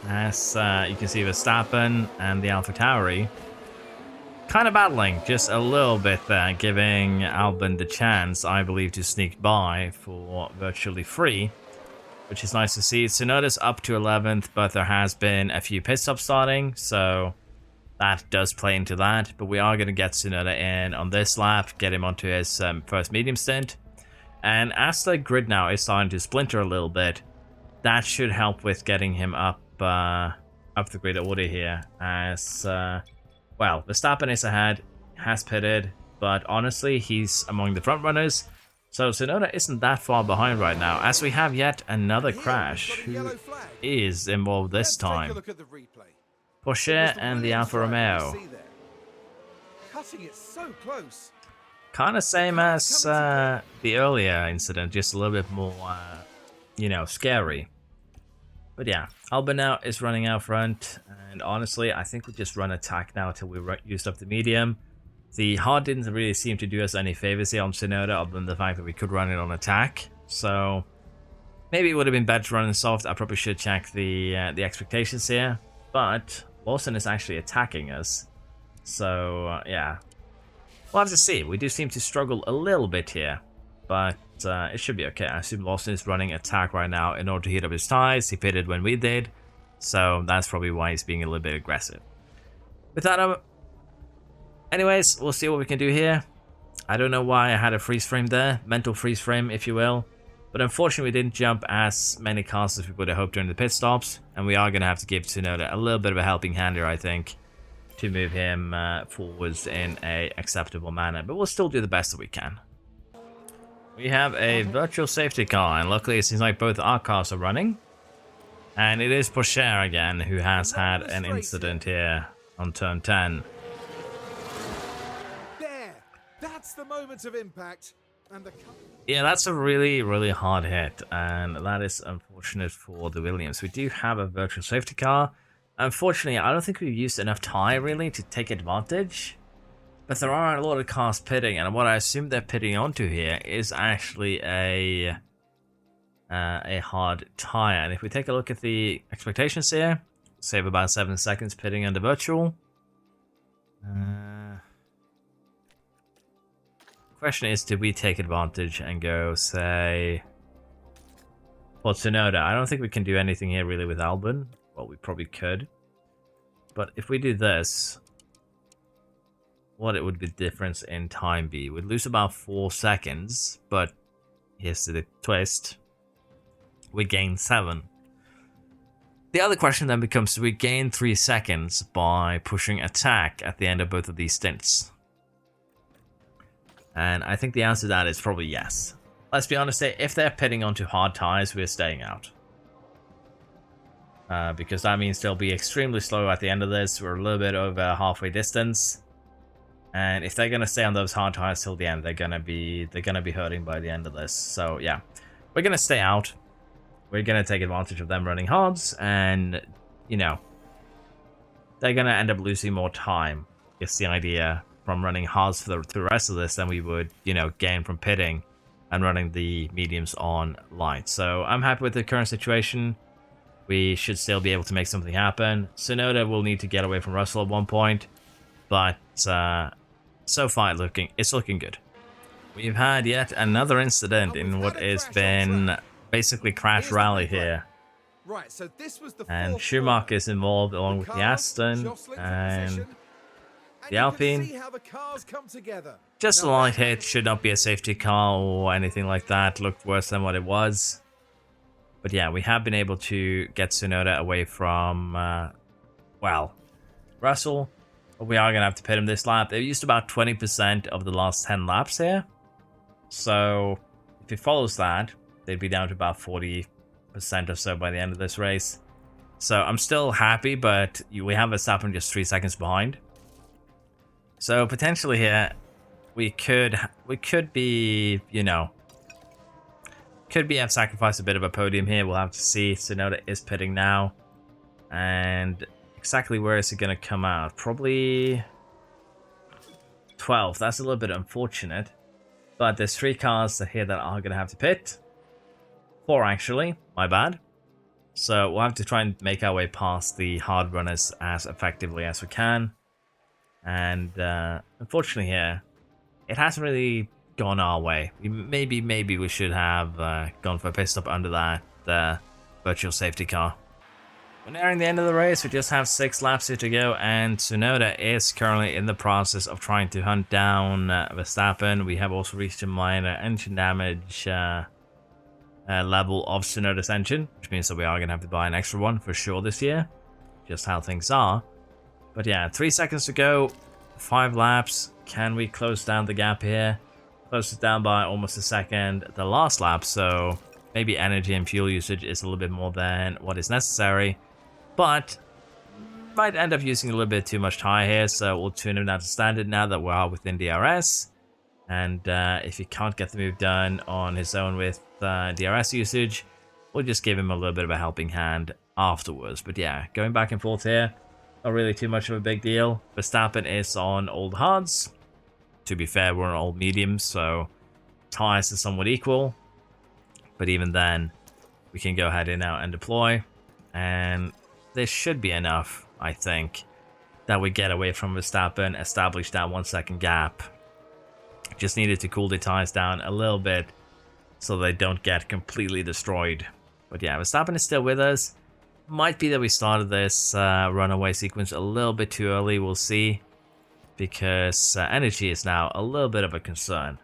As you can see, Verstappen and the Alfa Tauri kind of battling just a little bit there, giving Albon the chance, I believe, to sneak by for virtually free, which is nice to see. Tsunoda's up to 11th, but there has been a few pit stops starting, so that does play into that. But we are going to get Tsunoda in on this lap, get him onto his first medium stint. And as the grid now is starting to splinter a little bit, that should help with getting him up the grid order here. As well, Verstappen is ahead, has pitted, but honestly, he's among the front runners. So Tsunoda isn't that far behind right now, as we have yet another crash. Who is involved this time? Porsche and the Alfa Romeo. Cutting it so close. Kind of same as the earlier incident, just a little bit more, you know, scary. But yeah, Albon now is running out front, and honestly, I think we just run attack now until we used up the medium. The hard didn't really seem to do us any favors here on Tsunoda, other than the fact that we could run it on attack. So maybe it would have been better to run in soft. I probably should check the expectations here. But Lawson is actually attacking us. So yeah, we'll have to see. We do seem to struggle a little bit here, but it should be okay. I assume Lawson is running attack right now in order to heat up his tires. He pitted when we did, so that's probably why he's being a little bit aggressive. With that, anyways, we'll see what we can do here. I don't know why I had a freeze frame there, mental freeze frame, if you will. But unfortunately, we didn't jump as many cars as we would have hoped during the pit stops, and we are going to have to give Tsunoda a little bit of a helping hand here, I think, to move him forwards in a acceptable manner. But we'll still do the best that we can. We have a virtual safety car, and luckily it seems like both our cars are running. And it is Porsche again who has had an incident here on turn 10. There, that's the moment of impact. And yeah, that's a really, really hard hit, and that is unfortunate for the Williams. We do have a virtual safety car. Unfortunately, I don't think we've used enough tire really to take advantage. But there are a lot of cars pitting, and what I assume they're pitting onto here is actually a hard tire. And if we take a look at the expectations here, save about 7 seconds pitting under virtual. Question is, did we take advantage and go, say, well, Tsunoda? I don't think we can do anything here really with Albon. Well, we probably could. But if we do this, what it would be the difference in time be? We'd lose about 4 seconds, but here's the twist. We gain 7. The other question then becomes, do we gain 3 seconds by pushing attack at the end of both of these stints? And I think the answer to that is probably yes. Let's be honest here, if they're pitting onto hard tires, we're staying out. Because that means they'll be extremely slow at the end of this. We're a little bit over halfway distance. And if they're gonna stay on those hard tires till the end, they're gonna be hurting by the end of this. So yeah, we're gonna stay out. We're gonna take advantage of them running hards, and you know, they're gonna end up losing more time. It's the idea from running hards for the rest of this than we would, you know, gain from pitting and running the mediums on light. So I'm happy with the current situation. We should still be able to make something happen. Tsunoda will need to get away from Russell at one point, but so far it's looking good. We've had yet another incident in what has been basically crash rally here. Right, so this was the and Schumacher is involved along with the Aston and the Alpine. Just a light hit, should not be a safety car or anything like that. Looked worse than what it was. But yeah, we have been able to get Tsunoda away from, well, Russell. But we are going to have to pit him this lap. They've used about 20% of the last 10 laps here. So if it follows that, they'd be down to about 40% or so by the end of this race. So I'm still happy, but we have Verstappen just 3 seconds behind. So potentially here, we could be, you know, have sacrificed a bit of a podium here. We'll have to see. Tsunoda is pitting now, and exactly where is it going to come out? Probably 12th. That's a little bit unfortunate, but there's 3 cars here that are going to have to pit. 4 actually. My bad. So we'll have to try and make our way past the hard runners as effectively as we can. And unfortunately here, it hasn't really gone our way. Maybe we should have gone for a pit stop under that virtual safety car. We're nearing the end of the race. We just have 6 laps here to go, and Tsunoda is currently in the process of trying to hunt down Verstappen. We have also reached a minor engine damage level of Tsunoda's engine, which means that we are going to have to buy an extra one for sure this year. Just how things are. But yeah, 3 seconds to go, 5 laps. Can we close down the gap here? Close it down by almost a second the last lap, so maybe energy and fuel usage is a little bit more than what is necessary. But might end up using a little bit too much tire here, so we'll tune him down to standard now that we are within DRS. And if he can't get the move done on his own with DRS usage, we'll just give him a little bit of a helping hand afterwards. But yeah, going back and forth here, not really too much of a big deal. Verstappen is on old hards. To be fair, we're on old mediums, so tires are somewhat equal. But even then, we can go ahead and now and deploy. And this should be enough, I think, that we get away from Verstappen, establish that 1 second gap. Just needed to cool the tires down a little bit so they don't get completely destroyed. But yeah, Verstappen is still with us. Might be that we started this runaway sequence a little bit too early, we'll see. Because energy is now a little bit of a concern.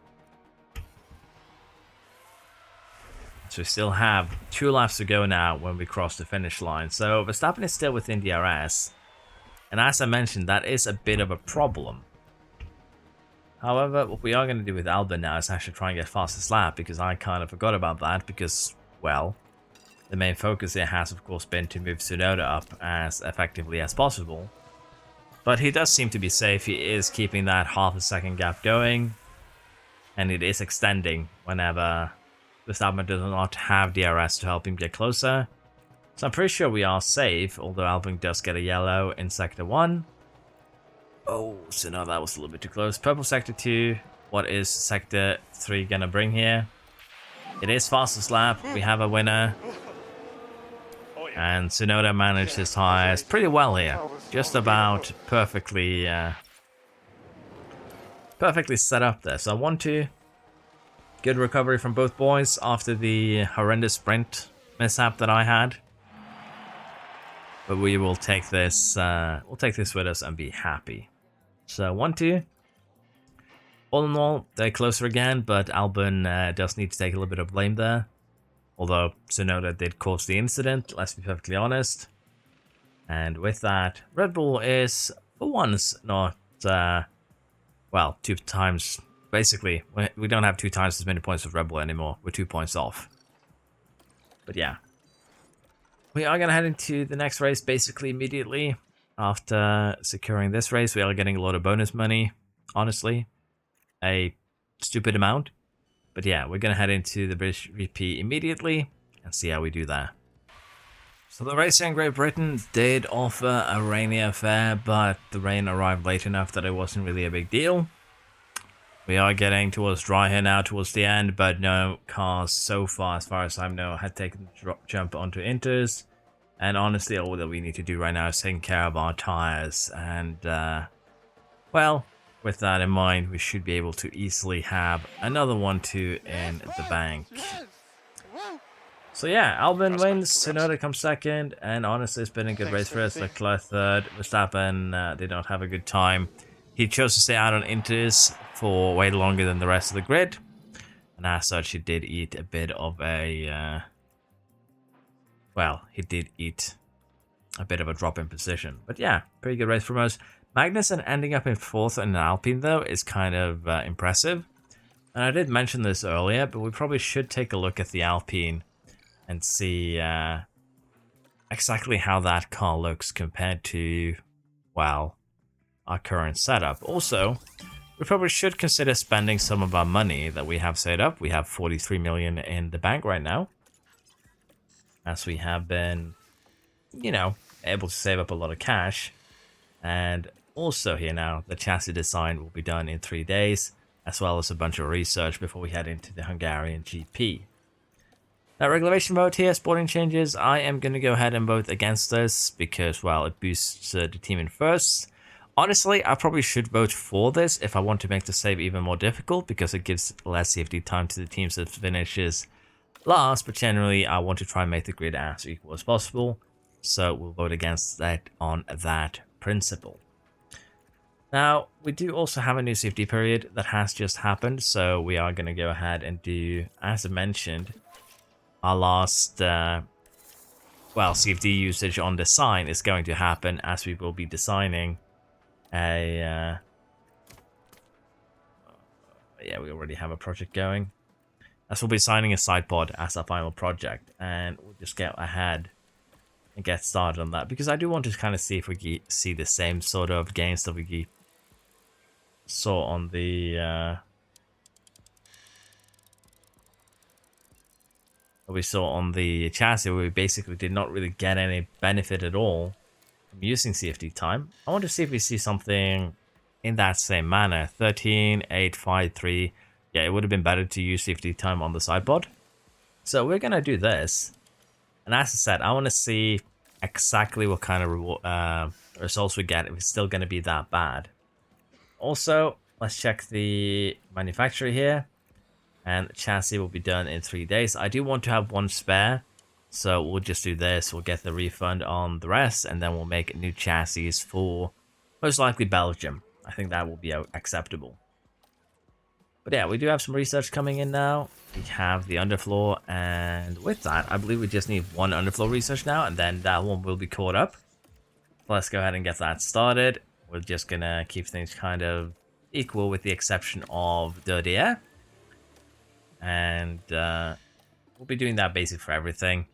So we still have 2 laps to go now when we cross the finish line. So Verstappen is still within DRS. And as I mentioned, that is a bit of a problem. However, what we are going to do with Albon now is actually try and get fastest lap, because I kind of forgot about that, because, well, the main focus here has of course been to move Tsunoda up as effectively as possible. But he does seem to be safe. He is keeping that half a second gap going, and it is extending whenever Verstappen does not have DRS to help him get closer. So I'm pretty sure we are safe, although Albon does get a yellow in Sector 1. Oh, so no, that was a little bit too close. Purple Sector 2. What is Sector 3 going to bring here? It is fastest lap. We have a winner. And Tsunoda managed his tires pretty well here. Just about perfectly set up there. So 1-2. Good recovery from both boys after the horrendous sprint mishap that I had. But we will take this with us and be happy. So 1-2. All in all, they're closer again, but Albon does need to take a little bit of blame there. Although Tsunoda did cause the incident, let's be perfectly honest. And with that, Red Bull is, for once, not, well, 2 times. Basically, we don't have 2 times as many points as Red Bull anymore. We're 2 points off. But yeah. We are going to head into the next race basically immediately. After securing this race, we are getting a lot of bonus money. Honestly, a stupid amount. But yeah, we're going to head into the British VP immediately and see how we do that. So the race in Great Britain did offer a rainy affair, but the rain arrived late enough that it wasn't really a big deal. We are getting towards dry here now towards the end, but no cars so far as I know had taken the jump onto Inters. And honestly, all that we need to do right now is taking care of our tires. And, well, with that in mind, we should be able to easily have another 1-2 in the bank. So yeah, Albon wins, Tsunoda comes second, and honestly it's been a good race for us. Leclerc third, Verstappen did not have a good time. He chose to stay out on Inters for way longer than the rest of the grid, and as such he did eat a bit of a, well, he did eat a bit of a drop in position. But yeah, pretty good race from us. Magnussen ending up in 4th in an Alpine though is kind of impressive. And I did mention this earlier, but we probably should take a look at the Alpine and see exactly how that car looks compared to, well, our current setup. Also, we probably should consider spending some of our money that we have saved up. We have 43 million in the bank right now, as we have been, you know, able to save up a lot of cash. And also here now, the chassis design will be done in 3 days, as well as a bunch of research before we head into the Hungarian GP. Now, regulation vote here, sporting changes. I am going to go ahead and vote against this because, well, it boosts the team in first. Honestly, I probably should vote for this if I want to make the save even more difficult because it gives less safety time to the teams that finishes last. But generally, I want to try and make the grid as equal as possible. So we'll vote against that on that principle. Now, we do also have a new safety period that has just happened. So we are going to go ahead and do, as I mentioned, our last, CFD usage on design is going to happen as we will be designing a, yeah, we already have a project going. As we'll be signing a side pod as our final project, and we'll just get ahead and get started on that because I do want to kind of see if we see the same sort of gains that we saw on the, we saw on the chassis, where we basically did not really get any benefit at all from using CFD time. I want to see if we see something in that same manner. 13, 8, 5, 3. Yeah, it would have been better to use CFD time on the sideboard. So we're going to do this. And as I said, I want to see exactly what kind of results we get if it's still going to be that bad. Also, let's check the manufacturer here. And the chassis will be done in 3 days. I do want to have one spare, so we'll just do this. We'll get the refund on the rest, and then we'll make new chassis for most likely Belgium. I think that will be acceptable. But yeah, we do have some research coming in now. We have the underfloor, and with that, I believe we just need one underfloor research now, and then that one will be caught up. So let's go ahead and get that started. We're just gonna keep things kind of equal with the exception of dirty air. And we'll be doing that basically for everything.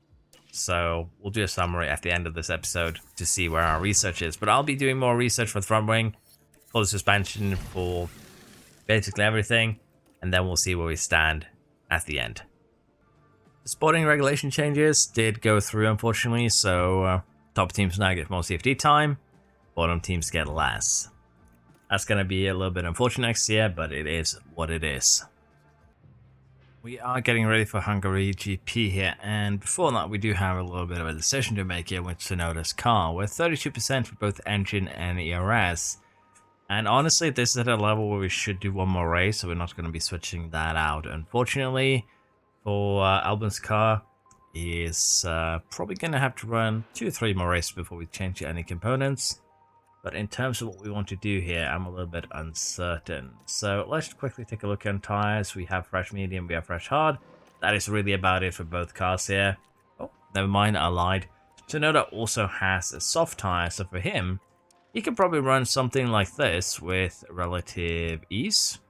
So we'll do a summary at the end of this episode to see where our research is. But I'll be doing more research for the front wing, for the suspension, for basically everything. And then we'll see where we stand at the end. The sporting regulation changes did go through, unfortunately. So top teams now get more CFD time. Bottom teams get less. That's going to be a little bit unfortunate next year, but it is what it is. We are getting ready for Hungary GP here, and before that we do have a little bit of a decision to make here with Tsunoda's car. We're 32% for both engine and ERS, and honestly this is at a level where we should do one more race, so we're not going to be switching that out. Unfortunately for Albon's car, he is probably going to have to run 2 or 3 more races before we change any components. But in terms of what we want to do here, I'm a little bit uncertain. So let's quickly take a look at tires. We have fresh medium, we have fresh hard. That is really about it for both cars here. Oh, never mind, I lied. Tsunoda also has a soft tire, so for him, he could probably run something like this with relative ease.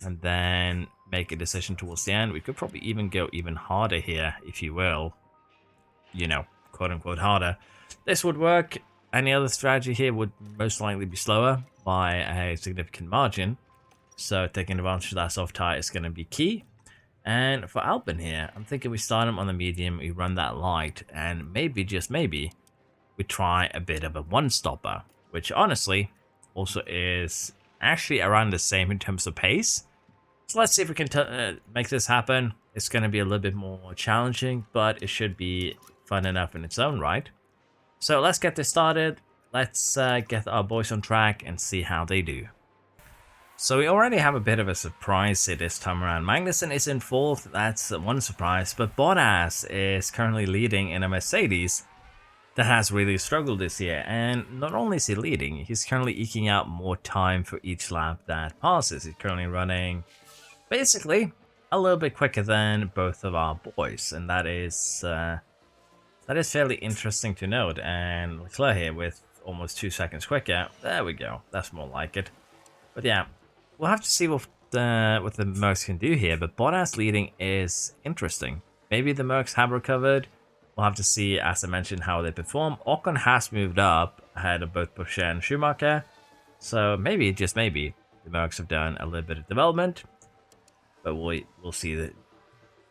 And then make a decision towards the end. We could probably even go even harder here, if you will. You know, quote unquote harder. This would work. Any other strategy here would most likely be slower by a significant margin. So taking advantage of that soft tire is going to be key. And for Albon here, I'm thinking we start him on the medium, we run that light, and maybe, just maybe, we try a bit of a one-stopper, which honestly also is actually around the same in terms of pace. So let's see if we can make this happen. It's going to be a little bit more challenging, but it should be fun enough in its own right. So let's get this started. Let's get our boys on track and see how they do. So we already have a bit of a surprise here this time around. Magnussen is in fourth, that's one surprise, but Bottas is currently leading in a Mercedes that has really struggled this year. And not only is he leading, he's currently eking out more time for each lap that passes. He's currently running basically a little bit quicker than both of our boys, and that is fairly interesting to note. And Leclerc here with almost 2 seconds quicker. There we go. That's more like it. But yeah, we'll have to see what the Mercs can do here. But Bottas leading is interesting. Maybe the Mercs have recovered. We'll have to see, as I mentioned, how they perform. Ocon has moved up ahead of both Bush and Schumacher. So maybe, just maybe, the Mercs have done a little bit of development. But we'll see that.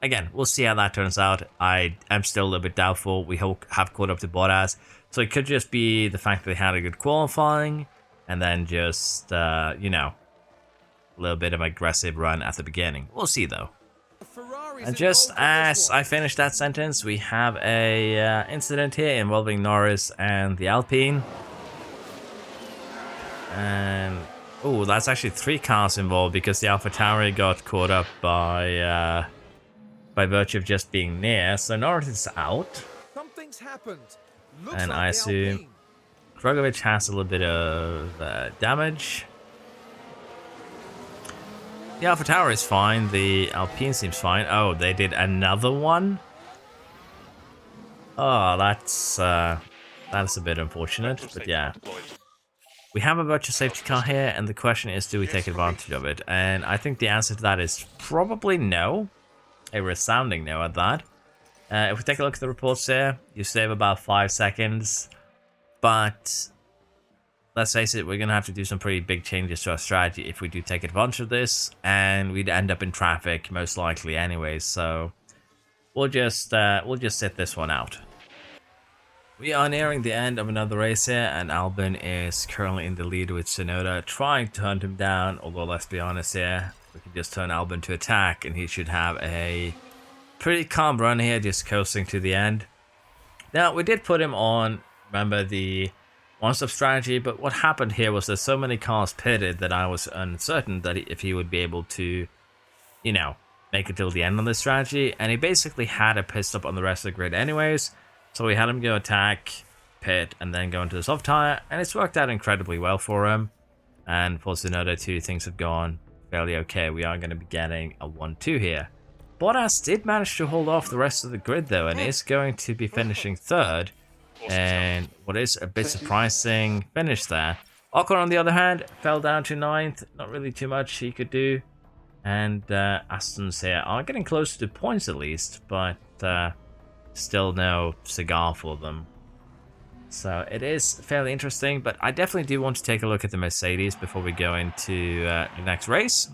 Again, we'll see how that turns out. I am still a little bit doubtful. We have caught up to Bottas. So it could just be the fact that they had a good qualifying. And then just, you know, a little bit of an aggressive run at the beginning. We'll see, though. Ferrari Tauri's And just involved in this as one. I finish that sentence, we have a incident here involving Norris and the Alpine. And oh, that's actually 3 cars involved because the Alpha Tauri got caught up by virtue of just being near. So Norris is out, Something's happened. Looks and like I the assume Alpine. Krogovic has a little bit of damage. The Alpha Tower is fine. The Alpine seems fine. Oh, they did another one? Oh, that's a bit unfortunate, but yeah. We have a virtual safety car here, and the question is, do we take advantage of it? And I think the answer to that is probably no. A resounding no at that. If we take a look at the reports here, you save about 5 seconds, but let's face it, we're going to have to do some pretty big changes to our strategy if we do take advantage of this, and we'd end up in traffic most likely anyways, so we'll just sit this one out. We are nearing the end of another race here, and Albon is currently in the lead with Tsunoda, trying to hunt him down, although let's be honest here, we can just turn Albon to attack, and he should have a pretty calm run here, just coasting to the end. Now, we did put him on, remember, the one-stop strategy, but what happened here was there's so many cars pitted that I was uncertain that if he would be able to, you know, make it till the end on this strategy, and he basically had a pit stop on the rest of the grid anyways, so we had him go attack, pit, and then go into the soft tire, and it's worked out incredibly well for him, and for Tsunoda too, things have gone fairly okay. We are going to be getting a 1-2 here. Bottas did manage to hold off the rest of the grid though, and is going to be finishing third. And what is a bit surprising finish there. Ocon, on the other hand, fell down to 9th. Not really too much he could do. And Aston's here are getting close to points at least, but still no cigar for them. So it is fairly interesting, but I definitely do want to take a look at the Mercedes before we go into the next race.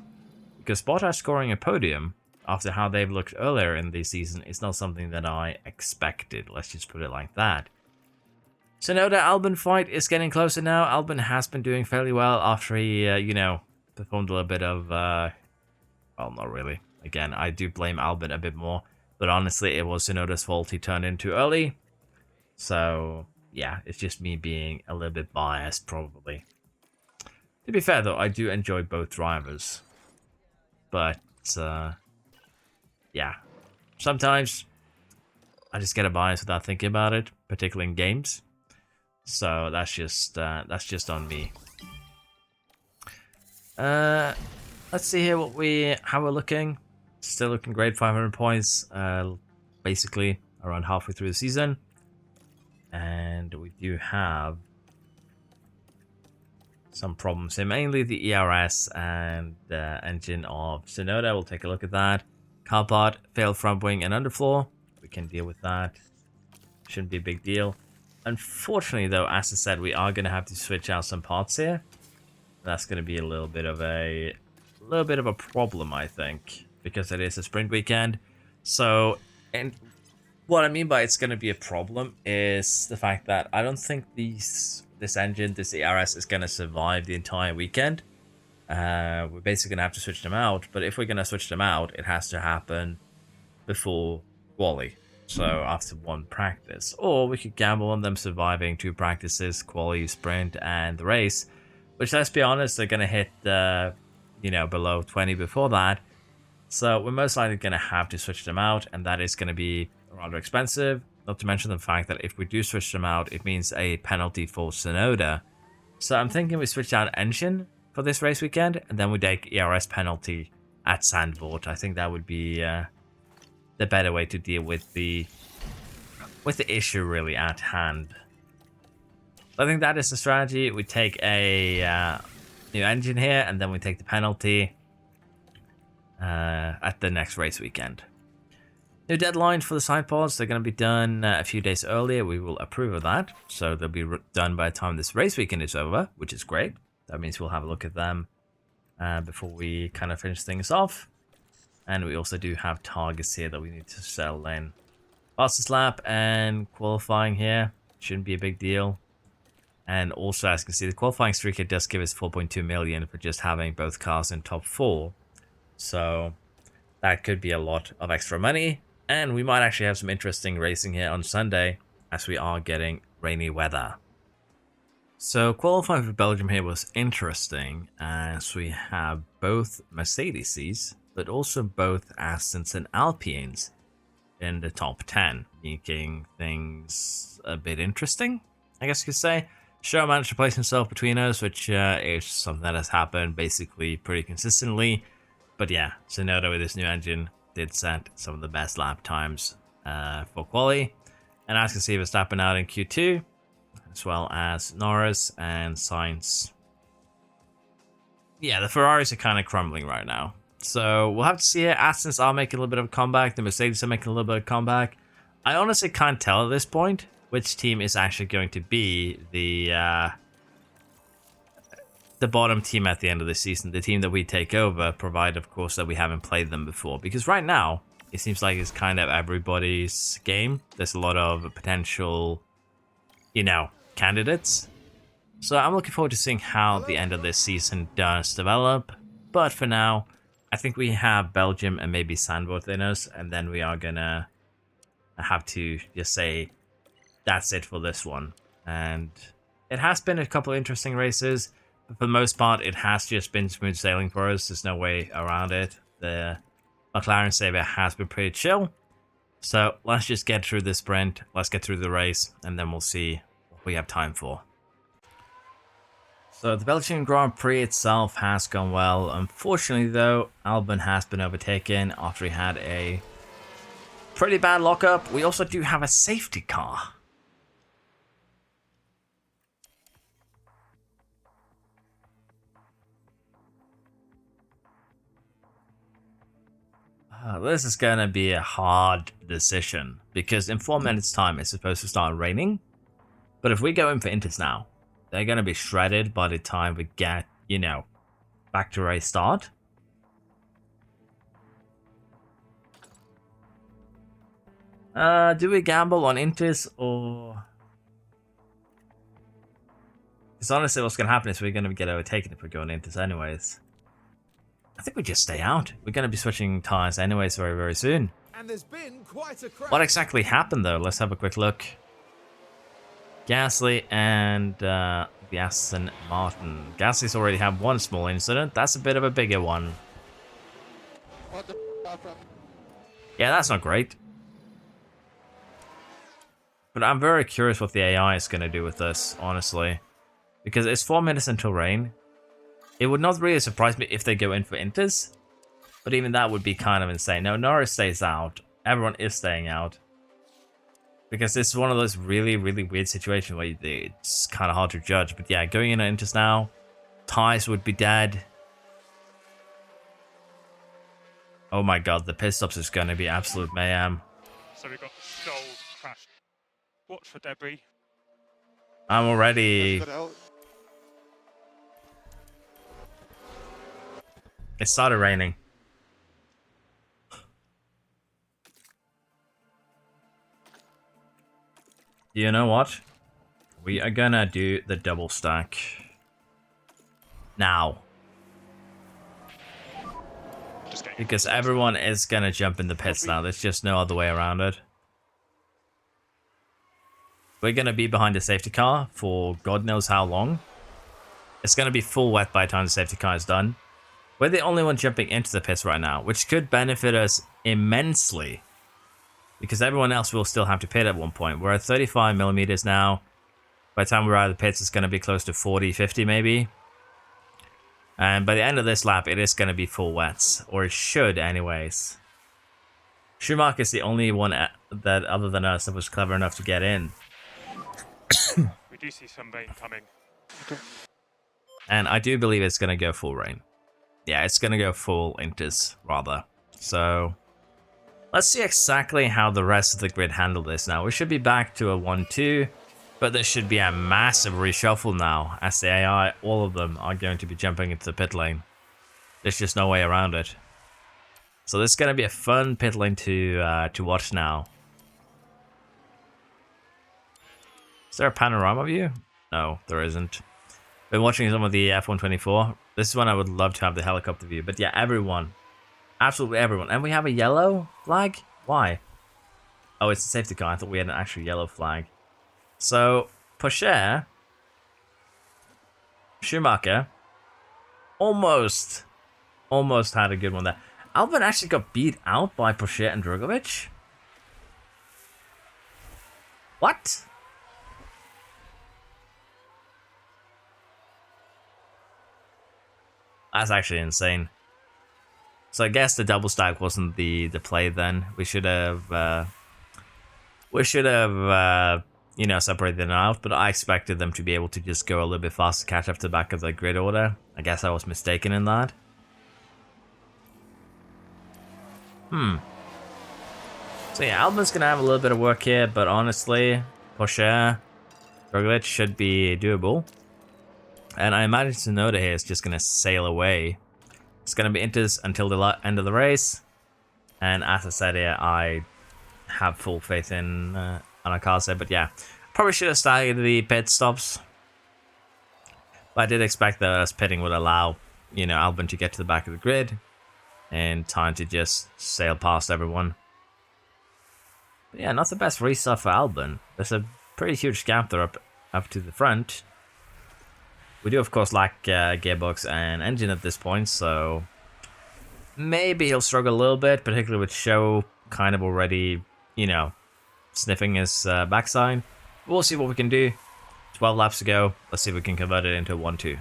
Because Bottas scoring a podium after how they've looked earlier in the season is not something that I expected. Let's just put it like that. So now the Albon fight is getting closer now. Albon has been doing fairly well after he, you know, performed a little bit of, well, not really. Again, I do blame Albon a bit more. But honestly, it was Tsunoda's fault he turned in too early. So, yeah, it's just me being a little bit biased, probably. To be fair, though, I do enjoy both drivers. But, yeah. Sometimes I just get a bias without thinking about it, particularly in games. So that's just on me. Let's see here how we're looking. Still looking great, 500 points. Basically around halfway through the season, and we do have some problems here, mainly the ERS and engine of Tsunoda. We'll take a look at that. Car part, failed front wing and underfloor. We can deal with that. Shouldn't be a big deal. Unfortunately, though, as I said, we are going to have to switch out some parts here. That's going to be a little bit of a problem, I think, because it is a sprint weekend. So, and what I mean by it's going to be a problem is the fact that I don't think this engine, this ERS, is going to survive the entire weekend. We're basically going to have to switch them out, but if we're going to switch them out, it has to happen before quali. So after one practice, or we could gamble on them surviving 2 practices, quali, sprint, and the race, which, let's be honest, they're going to hit, you know, below 20 before that. So we're most likely going to have to switch them out, and that is going to be rather expensive. Not to mention the fact that if we do switch them out, it means a penalty for Tsunoda. So I'm thinking we switch out engine for this race weekend, and then we take ERS penalty at Zandvoort. I think that would be the better way to deal with the issue really at hand. I think that is the strategy. We take a new engine here, and then we take the penalty at the next race weekend. New deadlines for the side pods. They're going to be done a few days earlier. We will approve of that. So they'll be done by the time this race weekend is over, which is great. That means we'll have a look at them before we kind of finish things off. And we also do have targets here that we need to sell in. Fastest lap and qualifying here. Shouldn't be a big deal. And also, as you can see, the qualifying streak here does give us 4.2 million for just having both cars in top 4. So that could be a lot of extra money, and we might actually have some interesting racing here on Sunday as we are getting rainy weather. So qualifying for Belgium here was interesting as we have both Mercedeses, but also both Astons and Alpines in the top 10, making things a bit interesting, I guess you could say. Show managed to place himself between us, which is something that has happened basically pretty consistently. But yeah, Tsunoda with his new engine did set some of the best lap times for quali. And as you can see, Verstappen out in Q2, as well as Norris and Sainz. Yeah, the Ferraris are kind of crumbling right now. So we'll have to see it. Astons are making a little bit of a comeback. The Mercedes are making a little bit of a comeback. I honestly can't tell at this point which team is actually going to be the bottom team at the end of the season, the team that we take over, provided, of course, that we haven't played them before. Because right now, it seems like it's kind of everybody's game. There's a lot of potential, candidates. So I'm looking forward to seeing how the end of this season does develop. But for now, I think we have Belgium and maybe Sandboard in us, and then we are gonna have to just say that's it for this one. And it has been a couple of interesting races, but for the most part, it has just been smooth sailing for us. There's no way around it. The McLaren saver has been pretty chill. So let's just get through this sprint, let's get through the race, and then we'll see what we have time for. So the Belgian Grand Prix itself has gone well. Unfortunately though, Albon has been overtaken after he had a pretty bad lockup. We also do have a safety car. This is gonna be a hard decision because in 4 minutes time it's supposed to start raining. But if we go in for Inters now, they're gonna be shredded by the time we get, back to race start. Do we gamble on Inters or? Because honestly, what's gonna happen is we're gonna get overtaken if we go on Inters anyways. I think we just stay out. We're going to be switching tires anyways very, very soon. And there's been quite a crash. What exactly happened though? Let's have a quick look. Gasly and the Aston Martin. Gasly's already had one small incident. That's a bit of a bigger one. What the Yeah, that's not great. But I'm very curious what the AI is going to do with this, honestly. Because it's 4 minutes until rain. It would not really surprise me if they go in for Inters, but even that would be kind of insane. No, Norris stays out. Everyone is staying out. Because this is one of those really, really weird situations where it's kind of hard to judge. But yeah, going in on Inters now, ties would be dead. Oh my god, the pit stops is going to be absolute mayhem. So we've got Stroll crashed. Watch for debris. I'm already... It started raining. You know what? We are gonna do the double stack. Now. Because everyone is gonna jump in the pits now. There's just no other way around it. We're gonna be behind the safety car for God knows how long. It's gonna be full wet by the time the safety car is done. We're the only one jumping into the pits right now, which could benefit us immensely. Because everyone else will still have to pit at one point. We're at 35 millimeters now. By the time we're out of the pits, it's going to be close to 40, 50 maybe. And by the end of this lap, it is going to be full wets. Or it should anyways. Schumacher is the only one that, other than us, that was clever enough to get in. We do see some rain coming. And I do believe it's going to go full rain. Yeah, it's going to go full Inters, rather. So, let's see exactly how the rest of the grid handle this now. We should be back to a 1-2, but there should be a massive reshuffle now, as the AI, all of them, are going to be jumping into the pit lane. There's just no way around it. So this is going to be a fun pit lane to watch now. Is there a panorama view? No, there isn't. Been watching some of the F124. This one I would love to have the helicopter view. But yeah, everyone Absolutely everyone. And we have a yellow flag? Why? Oh, it's a safety car. I thought we had an actual yellow flag. So, Porsche, Schumacher, almost had a good one there. Albon actually got beat out by Porsche and Drogovic. What? That's actually insane. So I guess the double stack wasn't the play then. We should have you know, separated them out, but I expected them to be able to just go a little bit faster, catch up to the back of the grid order. I guess I was mistaken in that. So yeah, Albon's gonna have a little bit of work here, but honestly, Porsche, Drogovic should be doable. And I imagine Tsunoda here is just gonna sail away. It's gonna be Inters until the end of the race. And as I said here, I have full faith in Anakase, but yeah, probably should have started the pit stops. But I did expect that us pitting would allow, you know, Albon to get to the back of the grid in time to just sail past everyone. But yeah, not the best restart for Albon. There's a pretty huge gap there up to the front. We do, of course, lack gearbox and engine at this point, so maybe he'll struggle a little bit, particularly with Show kind of already, you know, sniffing his backside. We'll see what we can do. 12 laps to go. Let's see if we can convert it into a 1-2.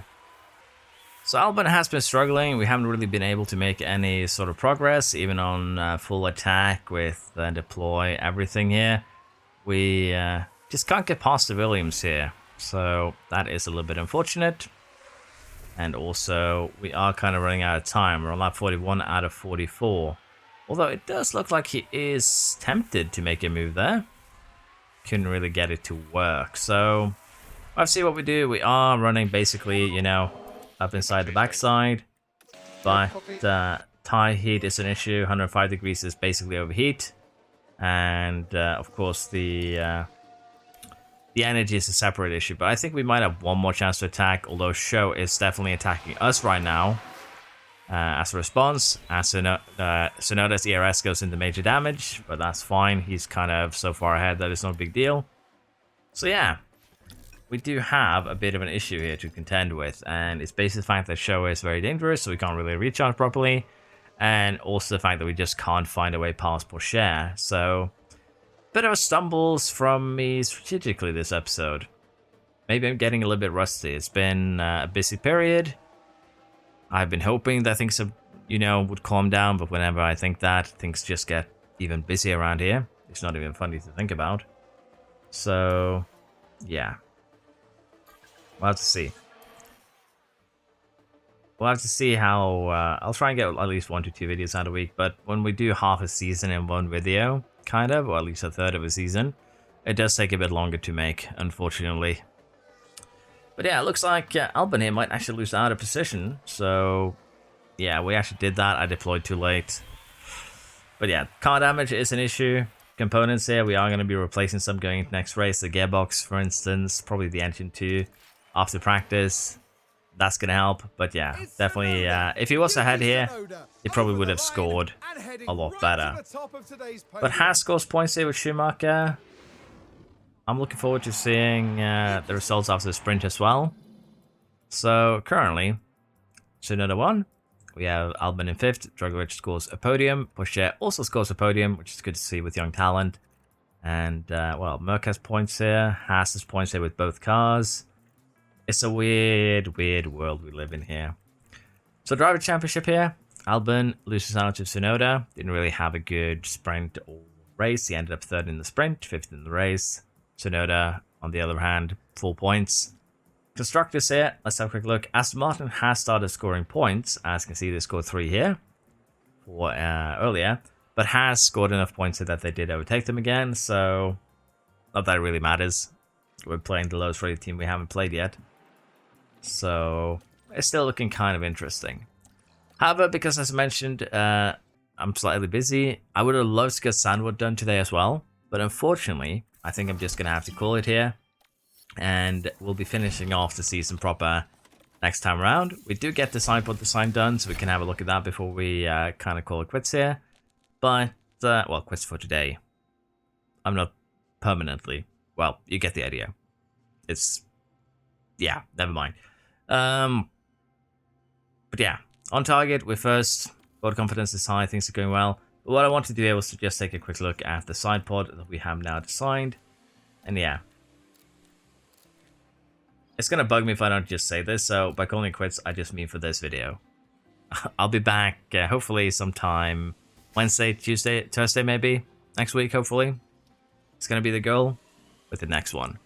So Albon has been struggling. We haven't really been able to make any sort of progress, even on full attack with deploy everything here. We just can't get past the Williams here. So that is a little bit unfortunate. And also, we are kind of running out of time. We're on lap 41 out of 44. Although it does look like he is tempted to make a move there. Couldn't really get it to work. So let's see what we do. We are running basically, you know, up inside the backside. But tire heat is an issue. 105 degrees is basically overheat. And of course the energy is a separate issue. But I think we might have one more chance to attack. Although Show is definitely attacking us right now. As a response, as Tsunoda's ERS goes into major damage, but that's fine. He's kind of so far ahead that it's not a big deal. So yeah, we do have a bit of an issue here to contend with, and it's basically the fact that Show is very dangerous, so we can't really recharge properly, and also the fact that we just can't find a way past Porsche. So, bit of a stumbles from me strategically this episode. Maybe I'm getting a little bit rusty. It's been a busy period. I've been hoping that things have, you know, would calm down, but whenever I think that, things just get even busier around here. It's not even funny to think about. So, yeah. We'll have to see. We'll have to see how... I'll try and get at least 1 to 2 videos out a week, but when we do half a season in one video, kind of, or at least a third of a season, it does take a bit longer to make, unfortunately. But yeah, it looks like Albon here might actually lose out of position. So, yeah, we actually did that. I deployed too late. But yeah, car damage is an issue. Components here, we are going to be replacing some going into next race. The gearbox, for instance, probably the engine too. After practice, that's going to help. But yeah, definitely, if he was ahead here, he probably would have scored a lot better. But Haas scores points here with Schumacher. I'm looking forward to seeing the results after the sprint as well. So currently, Tsunoda won. We have Albon in 5th. Drogovic scores a podium. Porsche also scores a podium, which is good to see with young talent. And, well, Merc has points here. Haas has points here with both cars. It's a weird, weird world we live in here. So driver championship here. Albon loses out to Tsunoda. Didn't really have a good sprint or race. He ended up 3rd in the sprint, 5th in the race. Tsunoda, on the other hand, full points. Constructors here, let's have a quick look. Aston Martin has started scoring points. As you can see, they scored 3 here for earlier. But has scored enough points so that they did overtake them again. So, not that it really matters. We're playing the lowest rated team we haven't played yet. So, it's still looking kind of interesting. However, because as I mentioned, I'm slightly busy. I would have loved to get Sandwood done today as well. But unfortunately, I think I'm just going to have to call it here. And we'll be finishing off the season proper next time around. We do get the sideboard design done, so we can have a look at that before we kind of call it quits here. But, well, quits for today. I'm not permanently. Well, you get the idea. It's, yeah, never mind. But yeah, on target, we're first. Board confidence is high, things are going well. But what I wanted to do here was to just take a quick look at the side pod that we have now designed. And yeah. It's going to bug me if I don't just say this, so by calling it quits, I just mean for this video. I'll be back, hopefully sometime Wednesday, Tuesday, Thursday maybe, next week hopefully. It's going to be the goal with the next one.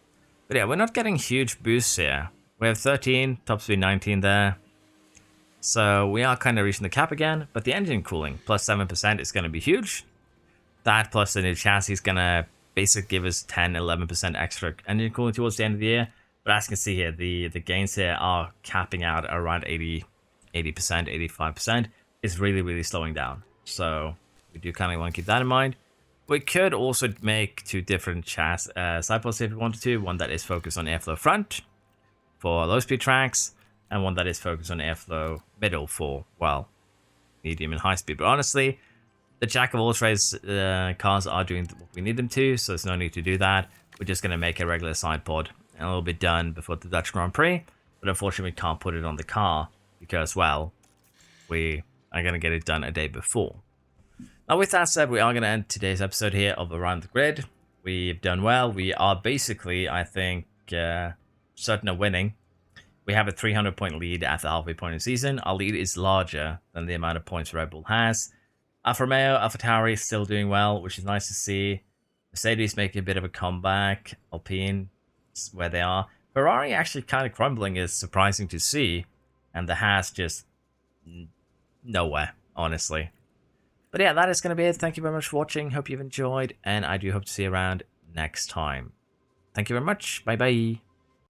But yeah, we're not getting huge boosts here. We have 13, top speed 19 there. So we are kind of reaching the cap again, but the engine cooling, plus 7% is going to be huge. That plus the new chassis is going to basically give us 10-11% extra engine cooling towards the end of the year. But as you can see here, the gains here are capping out around 80%, 85%. It's really, really slowing down. So we do kind of want to keep that in mind. We could also make two different side pods if we wanted to. One that is focused on airflow front for low speed tracks, and one that is focused on airflow middle for, well, medium and high speed. But honestly, the jack of all trades cars are doing what we need them to, so there's no need to do that. We're just going to make a regular side pod, and it'll be done before the Dutch Grand Prix. But unfortunately, we can't put it on the car because, well, we are going to get it done a day before. Now, with that said, we are going to end today's episode here of Around the Grid. We've done well. We are basically, I think, certain of winning. We have a 300-point lead at the halfway point of the season. Our lead is larger than the amount of points Red Bull has. Alfa Romeo, Alfa Tauri still doing well, which is nice to see. Mercedes making a bit of a comeback. Alpine, where they are. Ferrari actually kind of crumbling is surprising to see. And the Haas just nowhere, honestly. But yeah, that is going to be it. Thank you very much for watching. Hope you've enjoyed. And I do hope to see you around next time. Thank you very much. Bye-bye.